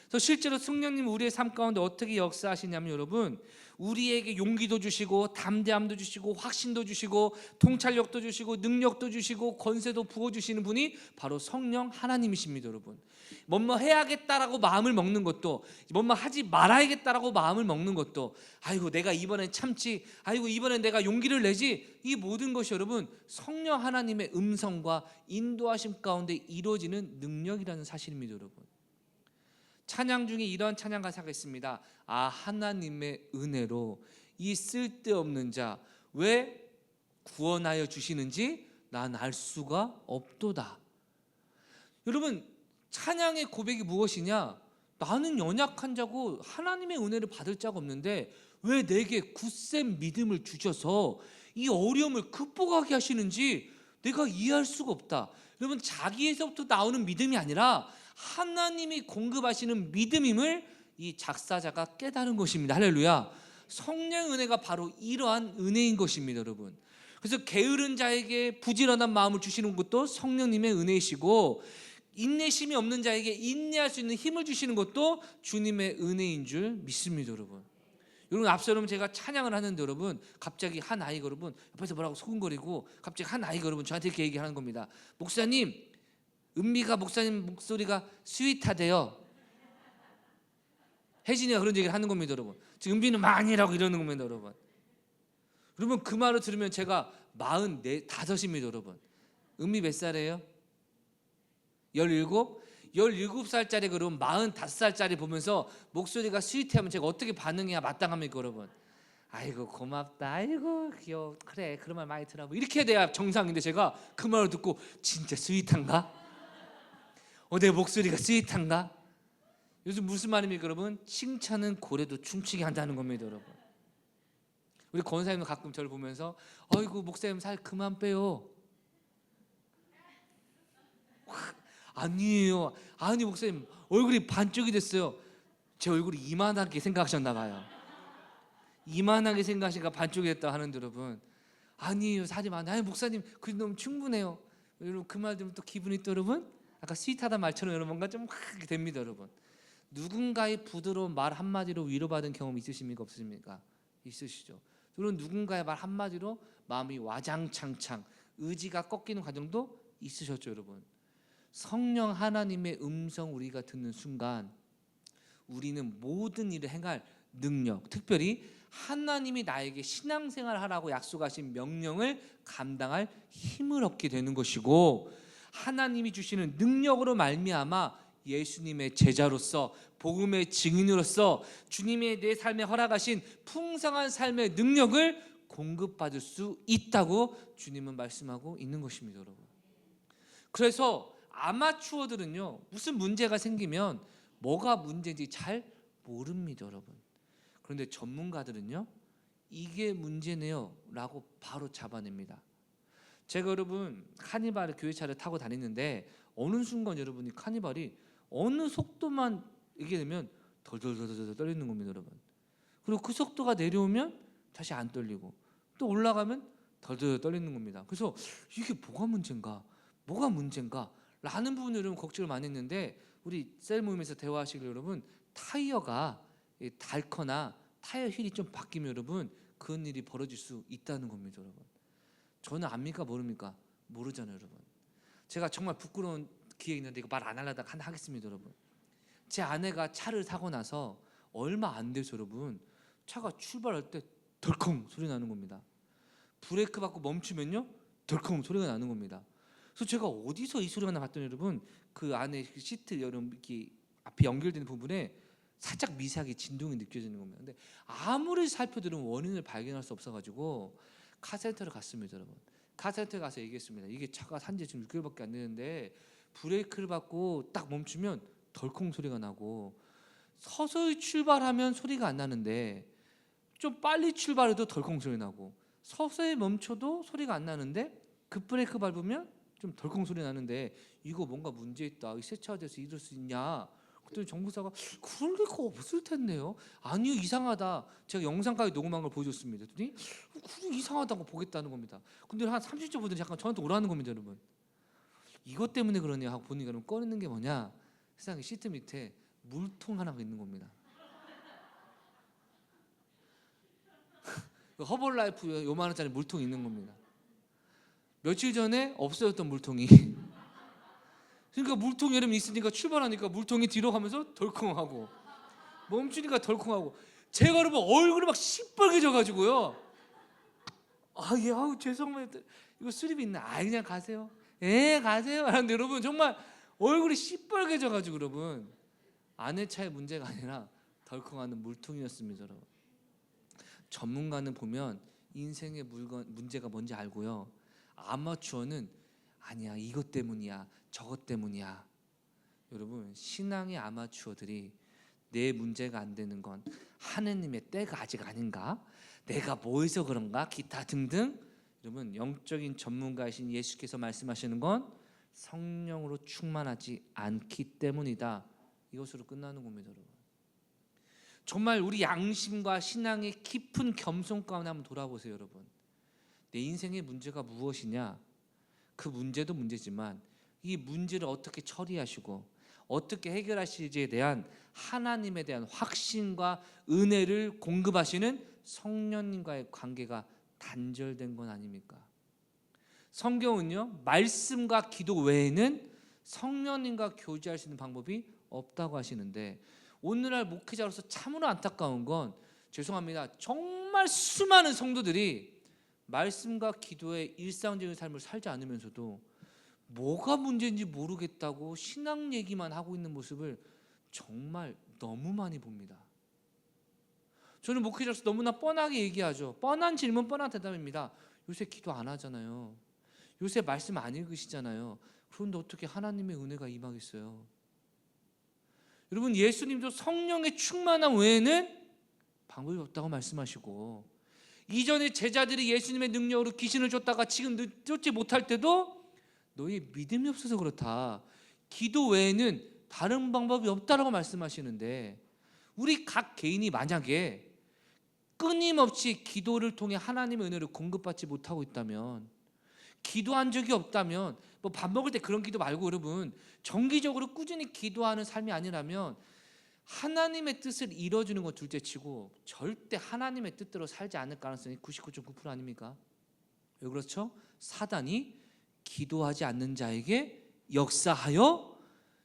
그래서 실제로 성령님 우리의 삶 가운데 어떻게 역사하시냐면 여러분 우리에게 용기도 주시고 담대함도 주시고 확신도 주시고 통찰력도 주시고 능력도 주시고 권세도 부어주시는 분이 바로 성령 하나님이십니다, 여러분. 뭐뭐 해야겠다라고 마음을 먹는 것도, 뭐뭐 하지 말아야겠다라고 마음을 먹는 것도, 아이고 내가 이번엔 참지, 아이고 이번엔 내가 용기를 내지, 이 모든 것이 여러분 성령 하나님의 음성과 인도하심 가운데 이루어지는 능력이라는 사실입니다, 여러분. 찬양 중에 이런 찬양 가사가 있습니다. 아, 하나님의 은혜로 이 쓸데없는 자 왜 구원하여 주시는지 난 알 수가 없도다. 여러분, 찬양의 고백이 무엇이냐? 나는 연약한 자고 하나님의 은혜를 받을 자가 없는데 왜 내게 굳센 믿음을 주셔서 이 어려움을 극복하게 하시는지 내가 이해할 수가 없다. 여러분, 자기에서부터 나오는 믿음이 아니라 하나님이 공급하시는 믿음임을 이 작사자가 깨달은 것입니다. 할렐루야. 성령의 은혜가 바로 이러한 은혜인 것입니다, 여러분. 그래서 게으른 자에게 부지런한 마음을 주시는 것도 성령님의 은혜이시고, 인내심이 없는 자에게 인내할 수 있는 힘을 주시는 것도 주님의 은혜인 줄 믿습니다, 여러분. 여러분, 앞서 여러분 제가 찬양을 하는데 여러분 갑자기 한 아이가 여러분 옆에서 뭐라고 소근거리고 갑자기 한 아이가 여러분 저한테 이렇게 얘기하는 겁니다. 목사님, 은미가 목사님 목소리가 스윗하대요. 혜진이가 그런 얘기를 하는 겁니다, 여러분. 지금 은비는 많이라고 이러는 겁니다, 여러분. 여러분, 그 말을 들으면 제가 45입니다, 여러분. 은미 몇 살이에요? 17? 17살짜리 그럼 45살짜리 보면서 목소리가 스윗하면 제가 어떻게 반응해야 마땅합니까, 여러분? 아이고 고맙다, 아이고 귀여워, 그래 그런 말 많이 들어, 이렇게 돼야 정상인데 제가 그 말을 듣고 진짜 스윗한가? 내 목소리가 스윗한가? 요즘 무슨 말입니까, 여러분? 칭찬은 고래도 춤추게 한다는 겁니다, 여러분. 우리 권사님은 가끔 저를 보면서 아이고 목사님 살 그만 빼요. 아니에요. 아니 목사님 얼굴이 반쪽이 됐어요. 제 얼굴이 이만하게 생각하셨나 봐요. 이만하게 생각하시니까 반쪽이 됐다 하는데 여러분, 아니에요, 살이 많아요. 아니 목사님 그 너무 충분해요. 여러분 그 말 들으면 또 기분이 또 여러분 아까 스윗하다 말처럼 여러분 뭔가 좀 하게 됩니다, 여러분. 누군가의 부드러운 말 한마디로 위로받은 경험 있으십니까? 없으십니까? 있으시죠. 여러분, 누군가의 말 한마디로 마음이 와장창창 의지가 꺾이는 과정도 있으셨죠, 여러분. 성령 하나님의 음성 우리가 듣는 순간 우리는 모든 일을 행할 능력, 특별히 하나님이 나에게 신앙생활 하라고 약속하신 명령을 감당할 힘을 얻게 되는 것이고, 하나님이 주시는 능력으로 말미암아 예수님의 제자로서 복음의 증인으로서 주님의 내 삶에 허락하신 풍성한 삶의 능력을 공급받을 수 있다고 주님은 말씀하고 있는 것입니다, 여러분. 그래서 아마추어들은요, 무슨 문제가 생기면 뭐가 문제인지 잘 모릅니다, 여러분. 그런데 전문가들은요, 이게 문제네요 라고 바로 잡아냅니다. 제가 여러분 카니발 교회차를 타고 다니는데 어느 순간 여러분이 카니발이 어느 속도만 이게 되면 덜덜덜덜 떨리는 겁니다, 여러분. 그리고 그 속도가 내려오면 다시 안 떨리고 또 올라가면 덜덜 떨리는 겁니다. 그래서 이게 뭐가 문제인가 라는 부분을 여러분 걱정을 많이 했는데, 우리 셀 모임에서 대화하시길 여러분, 타이어가 닳거나 타이어 휠이 좀 바뀌면 여러분 그런 일이 벌어질 수 있다는 겁니다, 여러분. 저는 압니까 모릅니까? 모르잖아요, 여러분. 제가 정말 부끄러운 기회 있는데 이거 말 안 하려다가 하겠습니다, 여러분. 제 아내가 차를 사고 나서 얼마 안 돼서 여러분 차가 출발할 때 덜컹 소리 나는 겁니다. 브레이크 밟고 멈추면요 덜컹 소리가 나는 겁니다. 그래서 제가 어디서 이 소리가 나 봤더니 여러분 그 안에 그 시트 여러분 이렇게 앞에 연결되는 부분에 살짝 미세하게 진동이 느껴지는 겁니다. 근데 아무리 살펴들으면 원인을 발견할 수 없어가지고 카센터를 갔습니다, 여러분. 카센터에 가서 얘기했습니다. 이게 차가 산지 지금 6개월밖에 안 되는데 브레이크를 밟고 딱 멈추면 덜컹 소리가 나고, 서서히 출발하면 소리가 안 나는데 좀 빨리 출발해도 덜컹 소리 나고, 서서히 멈춰도 소리가 안 나는데 급브레이크 밟으면 좀 덜컹 소리 나는데 이거 뭔가 문제 있다, 이 세차돼서 이럴 수 있냐? 그랬더니 정부사가 그럴 리가 없을 텐데요. 아니요, 이상하다. 제가 영상까지 녹음한 걸 보여줬습니다. 그랬더니 그래 이상하다고 보겠다는 겁니다. 근데 한 30초 보더니 잠깐 저한테 오라는 겁니다, 여러분. 이것 때문에 그러냐 하고 보니까 여러분 꺼내는 게 뭐냐, 세상에 시트 밑에 물통 하나가 있는 겁니다. 허벌라이프 요만 원짜리 물통이 있는 겁니다. 며칠 전에 없어졌던 물통이 그러니까 물통이 여러분 있으니까 출발하니까 물통이 뒤로 가면서 덜컹하고 멈추니까 덜컹하고, 제가 여러분 얼굴이 막 시뻘개져 가지고요. 예, 죄송합니다. 이거 수리비 있나? 그냥 가세요. 예, 가세요. 하는데 여러분 정말 얼굴이 시뻘개져 가지고 여러분 아내 차의 문제가 아니라 덜컹하는 물통이었습니다. 여러분. 전문가는 보면 인생의 문제가 뭔지 알고요. 아마추어는 아니야, 이것 때문이야, 저것 때문이야. 여러분, 신앙의 아마추어들이 내 문제가 안 되는 건 하느님의 때가 아직 아닌가? 내가 뭐 해서 그런가? 기타 등등. 여러분, 영적인 전문가이신 예수께서 말씀하시는 건 성령으로 충만하지 않기 때문이다. 이것으로 끝나는 겁니다. 여러분. 정말 우리 양심과 신앙의 깊은 겸손 가운데 한번 돌아보세요. 여러분, 내 인생의 문제가 무엇이냐? 그 문제도 문제지만 이 문제를 어떻게 처리하시고 어떻게 해결하실지에 대한 하나님에 대한 확신과 은혜를 공급하시는 성령님과의 관계가 단절된 건 아닙니까? 성경은요, 말씀과 기도 외에는 성령님과 교제할 수 있는 방법이 없다고 하시는데, 오늘날 목회자로서 참으로 안타까운 건, 죄송합니다, 정말 수많은 성도들이 말씀과 기도의 일상적인 삶을 살지 않으면서도 뭐가 문제인지 모르겠다고 신앙 얘기만 하고 있는 모습을 정말 너무 많이 봅니다. 저는 목회자로서 너무나 뻔하게 얘기하죠. 뻔한 질문, 뻔한 대답입니다. 요새 기도 안 하잖아요. 요새 말씀 안 읽으시잖아요. 그런데 어떻게 하나님의 은혜가 임하겠어요? 여러분, 예수님도 성령의 충만함 외에는 방법이 없다고 말씀하시고, 이전에 제자들이 예수님의 능력으로 귀신을 쫓다가 지금 쫓지 못할 때도 너희 믿음이 없어서 그렇다, 기도 외에는 다른 방법이 없다라고 말씀하시는데, 우리 각 개인이 만약에 끊임없이 기도를 통해 하나님의 은혜를 공급받지 못하고 있다면, 기도한 적이 없다면, 뭐 밥 먹을 때 그런 기도 말고 여러분 정기적으로 꾸준히 기도하는 삶이 아니라면 하나님의 뜻을 이뤄주는 것 둘째치고 절대 하나님의 뜻대로 살지 않을 가능성이 99.9% 아닙니까? 왜 그렇죠? 사단이 기도하지 않는 자에게 역사하여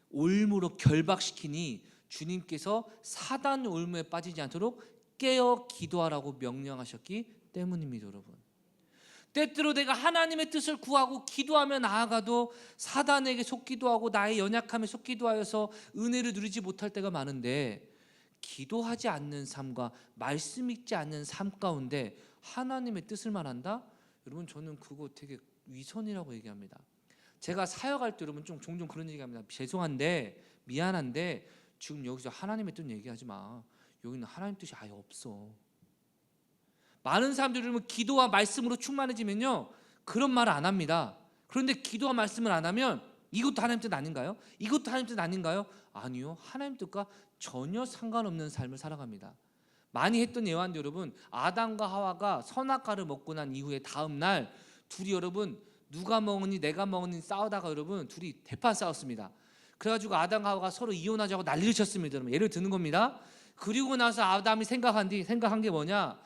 올무로 결박시키니 주님께서 사단 올무에 빠지지 않도록 깨어 기도하라고 명령하셨기 때문입니다. 여러분, 때때로 내가 하나님의 뜻을 구하고 기도하며 나아가도 사단에게 속기도 하고 나의 연약함에 속기도 하여서 은혜를 누리지 못할 때가 많은데, 기도하지 않는 삶과 말씀 읽지 않는 삶 가운데 하나님의 뜻을 말한다? 여러분, 저는 그거 되게 위선이라고 얘기합니다. 제가 사역할 때 여러분 좀 종종 그런 얘기합니다. 죄송한데, 미안한데 지금 여기서 하나님의 뜻 얘기하지 마. 여기는 하나님 뜻이 아예 없어. 많은 사람들이 기도와 말씀으로 충만해지면요, 그런 말을 안 합니다. 그런데 기도와 말씀을 안 하면 이것도 하나님 뜻 아닌가요? 이것도 하나님 뜻 아닌가요? 아니요, 하나님 뜻과 전혀 상관없는 삶을 살아갑니다. 많이 했던 예화인데 여러분, 아담과 하와가 선악과를 먹고 난 이후에 다음 날 둘이 여러분 누가 먹으니 내가 먹으니 싸우다가 여러분 둘이 대판 싸웠습니다. 그래가지고 아담과 하와가 서로 이혼하자고 난리를 쳤습니다. 여러분, 예를 드는 겁니다. 그리고 나서 아담이 생각한 게 뭐냐?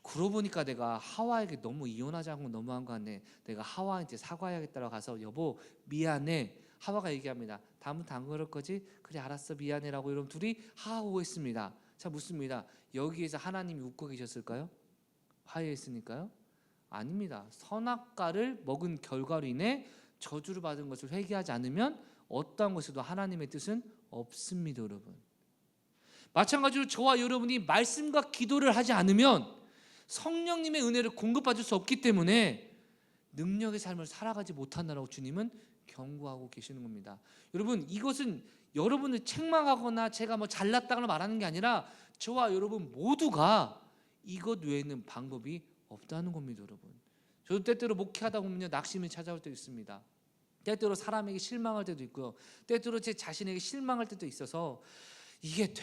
그러고 보니까 내가 하와에게 너무 이혼하자고 너무한 거 같네. 내가 하와한테 사과해야겠다고 가서 여보 미안해. 하와가 얘기합니다. 다음부터 안 그럴 거지? 그래 알았어 미안해라고 여러분 둘이 하하호했습니다. 자, 묻습니다. 여기에서 하나님이 웃고 계셨을까요? 화해했으니까요? 아닙니다. 선악과를 먹은 결과로 인해 저주를 받은 것을 회개하지 않으면 어떠한 것에도 하나님의 뜻은 없습니다. 여러분, 마찬가지로 저와 여러분이 말씀과 기도를 하지 않으면 성령님의 은혜를 공급받을 수 없기 때문에 능력의 삶을 살아가지 못한다라고 주님은 경고하고 계시는 겁니다. 여러분, 이것은 여러분을 책망하거나 제가 뭐 잘났다고 말하는 게 아니라 저와 여러분 모두가 이것 외에는 방법이 없다는 겁니다. 여러분, 저도 때때로 목회하다 보면요 낙심이 찾아올 때도 있습니다. 때때로 사람에게 실망할 때도 있고요, 때때로 제 자신에게 실망할 때도 있어서 이게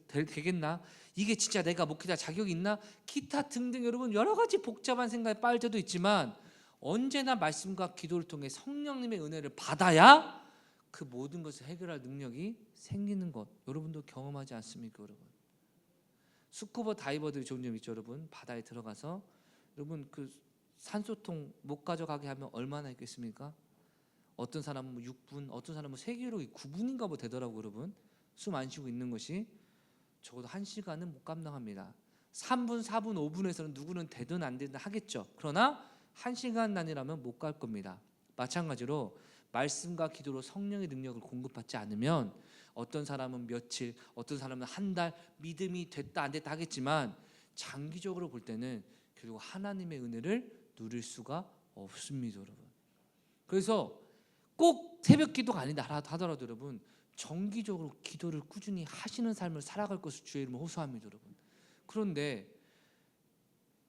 되겠나? 이게 진짜 내가 목회자 자격이 있나? 기타 등등 여러분 여러 가지 복잡한 생각에 빠질 때도 있지만, 언제나 말씀과 기도를 통해 성령님의 은혜를 받아야 그 모든 것을 해결할 능력이 생기는 것, 여러분도 경험하지 않습니까? 여러분, 스쿠버 다이버들이 종종 있죠. 여러분, 바다에 들어가서 여러분 그 산소통 못 가져가게 하면 얼마나 있겠습니까? 어떤 사람은 6분, 어떤 사람은 세계로 9분인가 뭐 되더라고요. 여러분, 숨 안 쉬고 있는 것이 적어도 1시간은 못 감당합니다. 3분, 4분, 5분에서는 누구는 되든 안 되든 하겠죠. 그러나 1시간 단위라면 못 갈 겁니다. 마찬가지로 말씀과 기도로 성령의 능력을 공급받지 않으면 어떤 사람은 며칠, 어떤 사람은 한 달, 믿음이 됐다 안 됐다 하겠지만 장기적으로 볼 때는 결국 하나님의 은혜를 누릴 수가 없습니다, 여러분. 그래서 꼭 새벽 기도가 아니다 하더라도 여러분, 정기적으로 기도를 꾸준히 하시는 삶을 살아갈 것을 주의 이름으로 호소합니다, 여러분. 그런데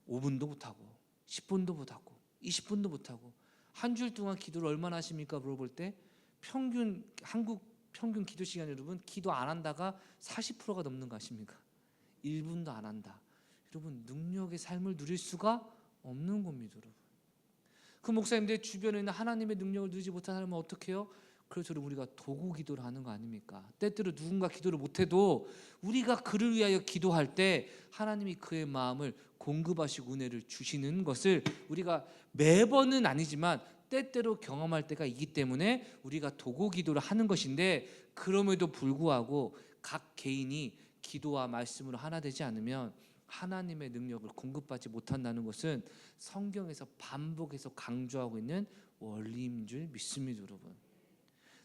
5분도 못하고 10분도 못하고 20분도 못하고 한 주일 동안 기도를 얼마나 하십니까? 물어볼 때 한국 평균 기도 시간, 여러분, 기도 안 한다가 40%가 넘는 거 아십니까? 1분도 안 한다. 여러분, 능력의 삶을 누릴 수가 없는 겁니다, 여러분. 그 목사님들 주변에 있는 하나님의 능력을 누리지 못한 사람은 어떻게 해요? 그래서 우리가 도구 기도를 하는 거 아닙니까? 때때로 누군가 기도를 못해도 우리가 그를 위하여 기도할 때 하나님이 그의 마음을 공급하시고 은혜를 주시는 것을 우리가 매번은 아니지만 때때로 경험할 때가 있기 때문에 우리가 도구 기도를 하는 것인데, 그럼에도 불구하고 각 개인이 기도와 말씀으로 하나 되지 않으면 하나님의 능력을 공급받지 못한다는 것은 성경에서 반복해서 강조하고 있는 원리인 줄 믿습니다, 여러분.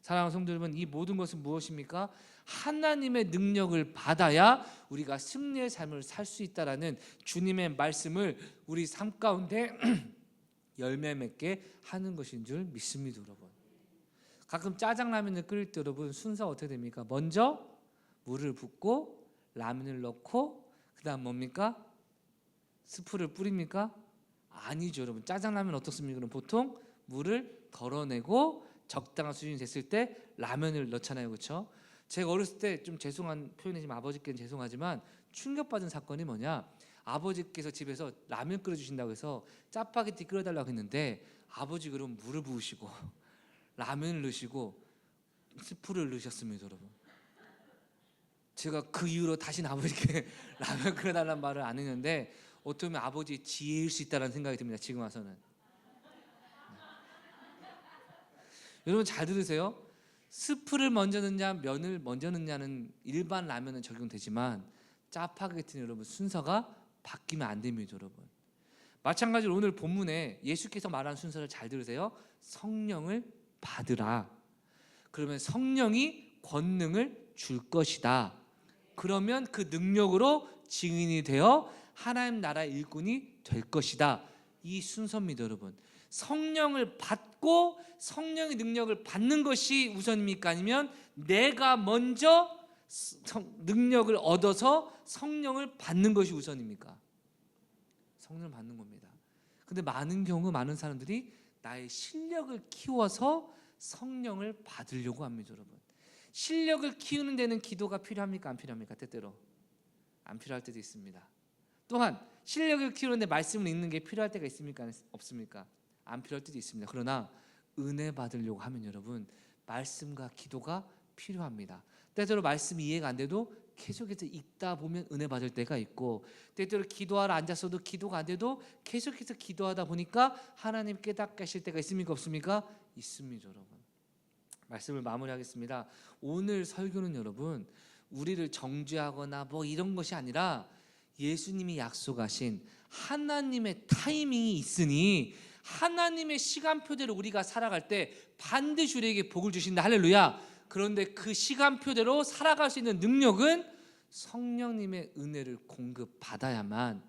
사랑하는 성도 여러분, 이 모든 것은 무엇입니까? 하나님의 능력을 받아야 우리가 승리의 삶을 살 수 있다라는 주님의 말씀을 우리 삶 가운데 열매 맺게 하는 것인 줄 믿습니다, 여러분. 가끔 짜장라면을 끓일 때 여러분, 순서가 어떻게 됩니까? 먼저 물을 붓고 라면을 넣고 그다음 뭡니까? 스프를 뿌립니까? 아니죠, 여러분. 짜장라면 어떻습니까? 그럼 보통 물을 덜어내고 적당한 수준이 됐을 때 라면을 넣잖아요, 그렇죠? 제가 어렸을 때, 좀 죄송한 표현이지만 아버지께는 죄송하지만 충격받은 사건이 뭐냐, 아버지께서 집에서 라면 끓여주신다고 해서 짜파게티 끓여달라고 했는데 아버지 그럼 물을 부으시고 라면을 넣으시고 스프를 넣으셨습니다, 여러분. 제가 그 이후로 다시는 아버지께 라면 끓여달라는 말을 안 했는데 어떻게 보면 아버지의 지혜일 수 있다는 생각이 듭니다, 지금 와서는. 여러분 잘 들으세요. 스프를 먼저 넣냐 면을 먼저 넣냐는 일반 라면은 적용되지만 짜파게티는 여러분 순서가 바뀌면 안 됩니다, 여러분. 마찬가지로 오늘 본문에 예수께서 말한 순서를 잘 들으세요. 성령을 받으라. 그러면 성령이 권능을 줄 것이다. 그러면 그 능력으로 증인이 되어 하나님 나라의 일꾼이 될 것이다. 이 순서입니다, 여러분. 성령을 받고 성령의 능력을 받는 것이 우선입니까? 아니면 내가 먼저 능력을 얻어서 성령을 받는 것이 우선입니까? 성령을 받는 겁니다. 근데 많은 경우 많은 사람들이 나의 실력을 키워서 성령을 받으려고 합니다, 여러분. 실력을 키우는 데는 기도가 필요합니까? 안 필요합니까? 때때로 안 필요할 때도 있습니다. 또한 실력을 키우는데 말씀을 읽는 게 필요할 때가 있습니까? 없습니까? 안 필요할 때도 있습니다. 그러나 은혜 받으려고 하면 여러분, 말씀과 기도가 필요합니다. 때때로 말씀이 이해가 안 돼도 계속해서 읽다 보면 은혜 받을 때가 있고, 때때로 기도하러 앉았어도 기도가 안 돼도 계속해서 기도하다 보니까 하나님 깨닫게 하실 때가 있습니까? 없습니까? 있습니다, 여러분. 말씀을 마무리하겠습니다. 오늘 설교는 여러분, 우리를 정죄하거나 뭐 이런 것이 아니라 예수님이 약속하신 하나님의 타이밍이 있으니 하나님의 시간표대로 우리가 살아갈 때 반드시 우리에게 복을 주신다. 할렐루야. 그런데 그 시간표대로 살아갈 수 있는 능력은 성령님의 은혜를 공급받아야만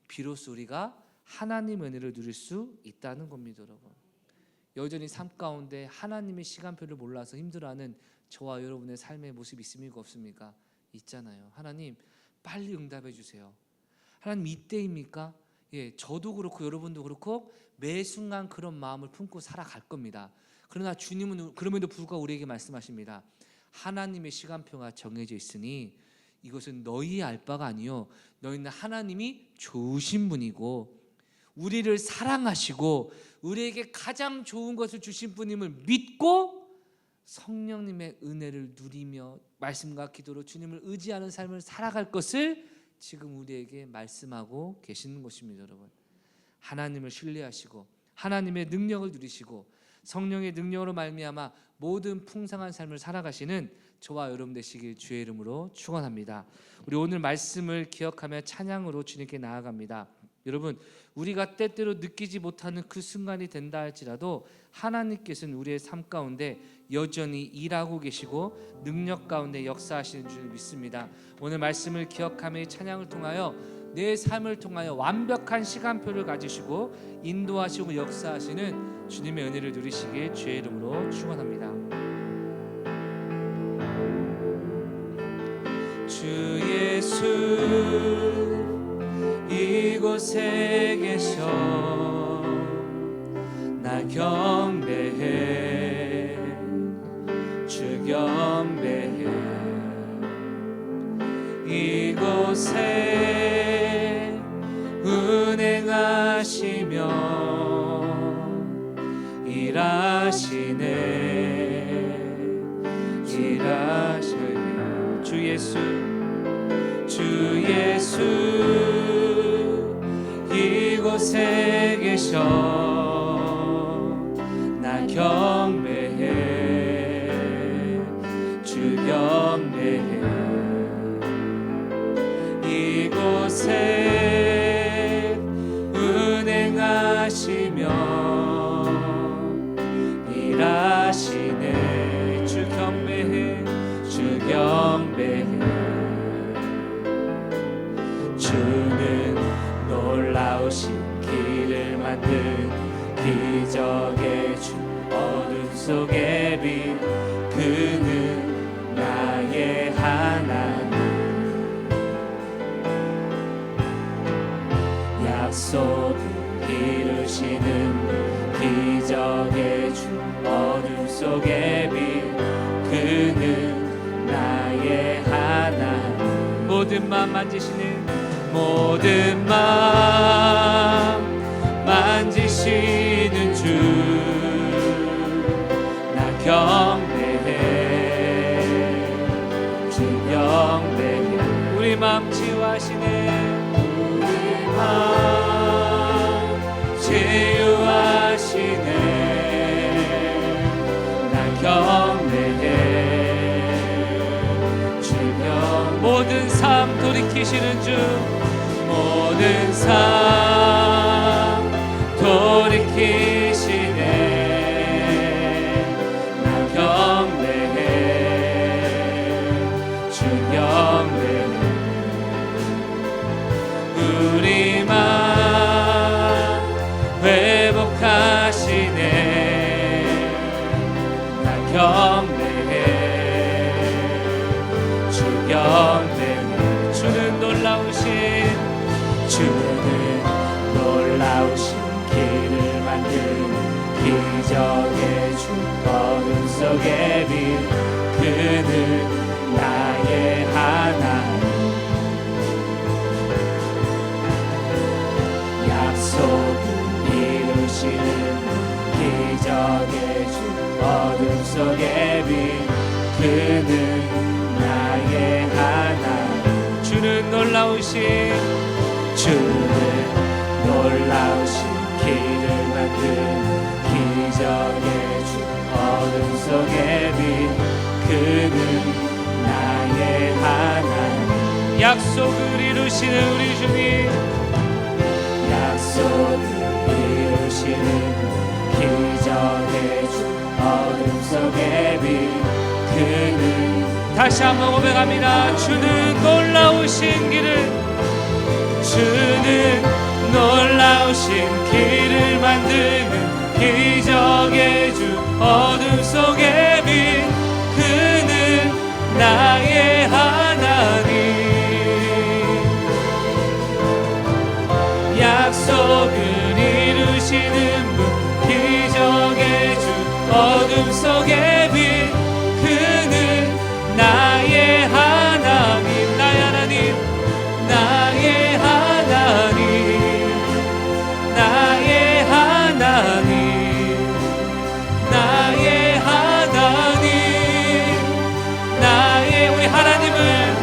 비로소 우리가 하나님의 은혜를 누릴 수 있다는 겁니다, 여러분. 여전히 삶 가운데 하나님의 시간표를 몰라서 힘들어하는 저와 여러분의 삶의 모습이 있습니까? 없습니까? 있잖아요. 하나님 빨리 응답해 주세요. 하나님 이때입니까? 예, 저도 그렇고 여러분도 그렇고 매 순간 그런 마음을 품고 살아갈 겁니다. 그러나 주님은 그럼에도 불구하고 우리에게 말씀하십니다. 하나님의 시간표가 정해져 있으니 이것은 너희의 알 바가 아니요 너희는 하나님이 좋으신 분이고 우리를 사랑하시고 우리에게 가장 좋은 것을 주신 분임을 믿고 성령님의 은혜를 누리며 말씀과 기도로 주님을 의지하는 삶을 살아갈 것을 지금 우리에게 말씀하고 계시는 것입니다, 여러분. 하나님을 신뢰하시고 하나님의 능력을 누리시고 성령의 능력으로 말미암아 모든 풍성한 삶을 살아가시는 저와 여러분 되시길 주의 이름으로 축원합니다. 우리 오늘 말씀을 기억하며 찬양으로 주님께 나아갑니다. 여러분, 우리가 때때로 느끼지 못하는 그 순간이 된다 할지라도 하나님께서는 우리의 삶 가운데 여전히 일하고 계시고 능력 가운데 역사하시는 줄 믿습니다. 오늘 말씀을 기억하며 찬양을 통하여 내 삶을 통하여 완벽한 시간표를 가지시고 인도하시고 역사하시는 주님의 은혜를 누리시길 주의 이름으로 축원합니다. 주 예수 이곳에 계셔 나 경배해 주 경배해 이곳에 운행하시며 일하시네 주 예수 이곳에 계셔 나 경배해 주 경배해 이곳에 운행하시며 일하시네 주 경배해 주 경배해 주는 놀라우신 길을 만든 기적의 주 어둠 속의 빛 그는 나의 하나님 약속을 이루시는 기적의 주 어둠 속의 빛 그는 나의 하나님 모든 맘 만지시는 모든 맘 만지시는 주 나 경배해 주 경배해 우리 맘 치유하시네 우리 맘 치유하시네 나 경배해 주 경 모든 삶 돌이키시는 주 모든 삶 돌이키시네 나 경배해 주 경배해 우리 맘 회복하시네 나 경배해 주 경배해 주는 놀라우신 길을 만든 기적의 주 어둠 속의 빛 그는 나의 하나님 약속을 이루시는 기적의 주 어둠 속의 빛 그는 나의 하나님 주는 놀라우신 길을 만든 기적의 주 어둠 속의 빛 그는 나의 하나님 약속을 이루시는 우리 주님 약속을 이루시는 기적의 주 어둠 속의 빛 그는 다시 한번 고백합니다. 주는 놀라우신 길을 만드는 기적의 주 어둠 속의 빛 그는 나의 하나님 약속을 이루시는 분 기적의 주 어둠 속의 빛 그는 나의 하나님 나의 하나님 나의 하나님 나의 하나님 나의 하나님 나의 우리 하나님을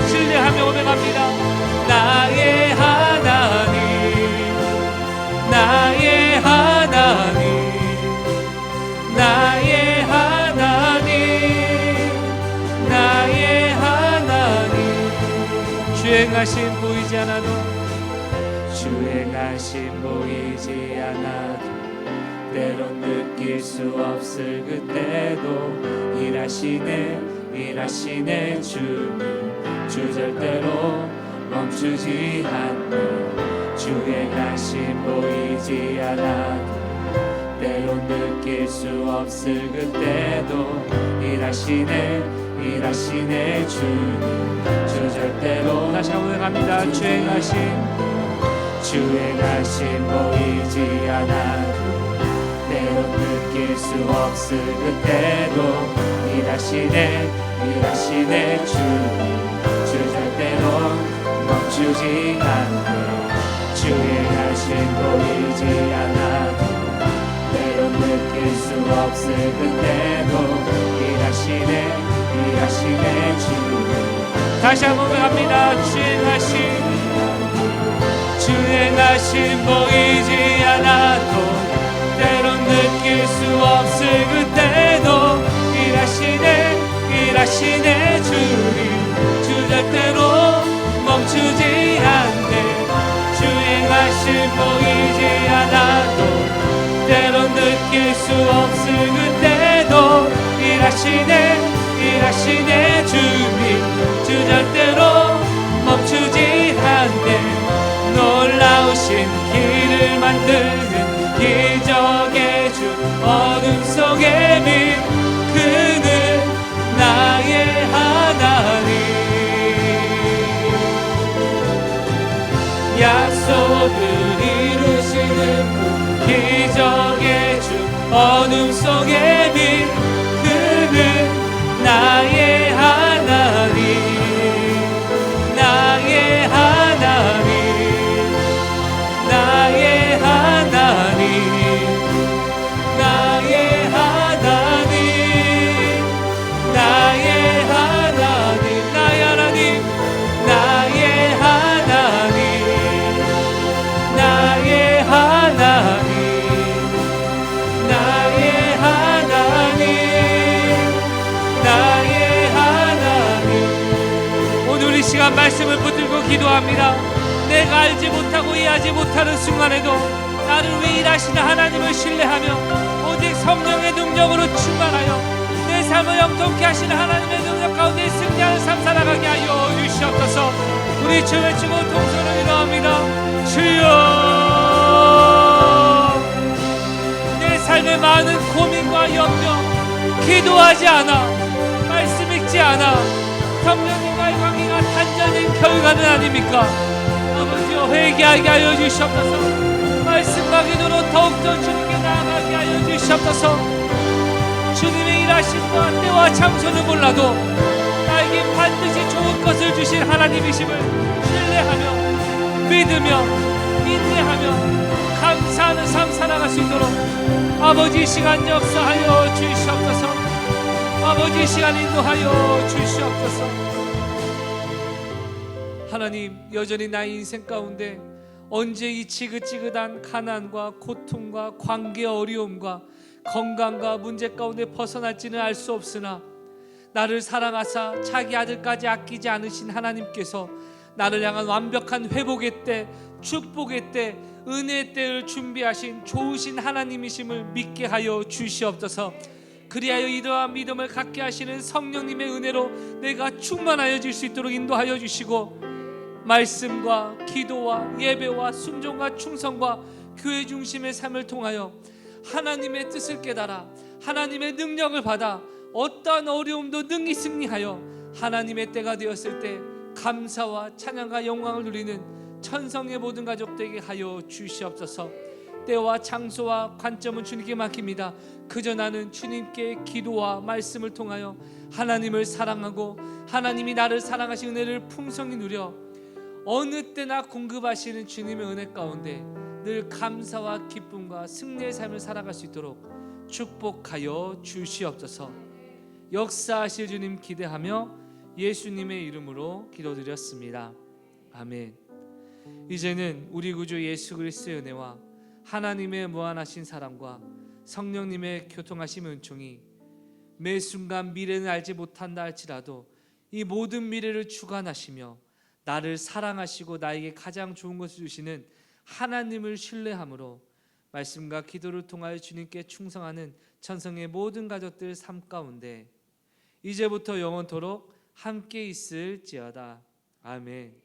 신뢰하며 고백합니다. 나의 하나님 나의 하나님 나의 하나님 나의 하나님 주 행하심 보이지 않아도 주 행하심 주행하심 보이지 않아도 때론 느낄 수 없을 그때도 일하시네 주님 주 절대로 멈추지 않네 주행하심 보이지 않아도 때론 느낄 수 없을 그때도 일하시네 주님 주 절대로 다시 한번 고백합니다. 주행하심 보이지 않아도 때론 느낄 수 없을 그때도 일하시네 주님 주 절대로 멈추지 않네 주행하심 보이지 않아도 때론 느낄 수 없을 그때도 일하시네 주님 다시 한번 갑니다. 주행하심 보이지 않아도 때론 느낄 수 없을 그때도 일하시네 주님 주 절대로 멈추지 않네 주행하심 보이지 않아도 때론 느낄 수 없을 그때도 일하시네 주님 주 절대로 멈추지 않네 놀라우신 길을 만드는 기적의 주 어둠 속에 빛 그는 나의 하나님 약속을 이루시는 분 기적의 주 어둠 속에 빛 그는 나의 하나님 나의 하나님 나의 하나님 나의 하나님 나의 하나님 나의 하나님 나의 하나님 나의 하나님 나의 하나님 오늘 이 시간 말씀을 붙들고 기도합니다. 내가 알지 못하고 이해하지 못하는 순간에도 나를 위해 일하시는 하나님을 신뢰하며 오직 성령의 능력으로 충만하여 내 삶을 영통케 하시는 하나님의 능력 가운데 승리하는 삶 살아가게 하여 주시옵소서. 우리 주 외치고 동서를 기도합니다. 주여 내 삶의 많은 고민과 염려 기도하지 않아 말씀 읽지 않아 성령님과의 관계가 단절된 결과는 아닙니까? 아버지여 회개하게 하여 주시옵소서. 말씀과 기도로 더욱더 주님께 나아가게 하여 주시옵소서. 주님의 일하심과 때와 장소는 몰라도 나에게 반드시 좋은 것을 주실 하나님이심을 신뢰하며 믿으며 인내하며 감사하는 삶 살아갈 수 있도록 아버지 시간 역사하여 주시옵소서. 아버지 시간 인도하여 주시옵소서. 하나님 여전히 나의 인생 가운데 언제 이 지긋지긋한 가난과 고통과 관계 어려움과 건강과 문제 가운데 벗어날지는 알 수 없으나 나를 사랑하사 자기 아들까지 아끼지 않으신 하나님께서 나를 향한 완벽한 회복의 때 축복의 때 은혜의 때를 준비하신 좋으신 하나님이심을 믿게 하여 주시옵소서. 그리하여 이러한 믿음을 갖게 하시는 성령님의 은혜로 내가 충만하여질 수 있도록 인도하여 주시고 말씀과 기도와 예배와 순종과 충성과 교회 중심의 삶을 통하여 하나님의 뜻을 깨달아 하나님의 능력을 받아 어떠한 어려움도 능히 승리하여 하나님의 때가 되었을 때 감사와 찬양과 영광을 누리는 천성의 모든 가족되게 하여 주시옵소서. 때와 장소와 관점은 주님께 맡깁니다. 그저 나는 주님께 기도와 말씀을 통하여 하나님을 사랑하고 하나님이 나를 사랑하신 은혜를 풍성히 누려 어느 때나 공급하시는 주님의 은혜 가운데 늘 감사와 기쁨과 승리의 삶을 살아갈 수 있도록 축복하여 주시옵소서. 역사하실 주님 기대하며 예수님의 이름으로 기도드렸습니다. 아멘. 이제는 우리 구주 예수 그리스도의 은혜와 하나님의 무한하신 사랑과 성령님의 교통하심 은총이 매 순간 미래는 알지 못한다 할지라도 이 모든 미래를 주관하시며 나를 사랑하시고 나에게 가장 좋은 것을 주시는 하나님을 신뢰함으로 말씀과 기도를 통하여 주님께 충성하는 천성의 모든 가족들 삶 가운데 이제부터 영원토록 함께 있을지어다. 아멘.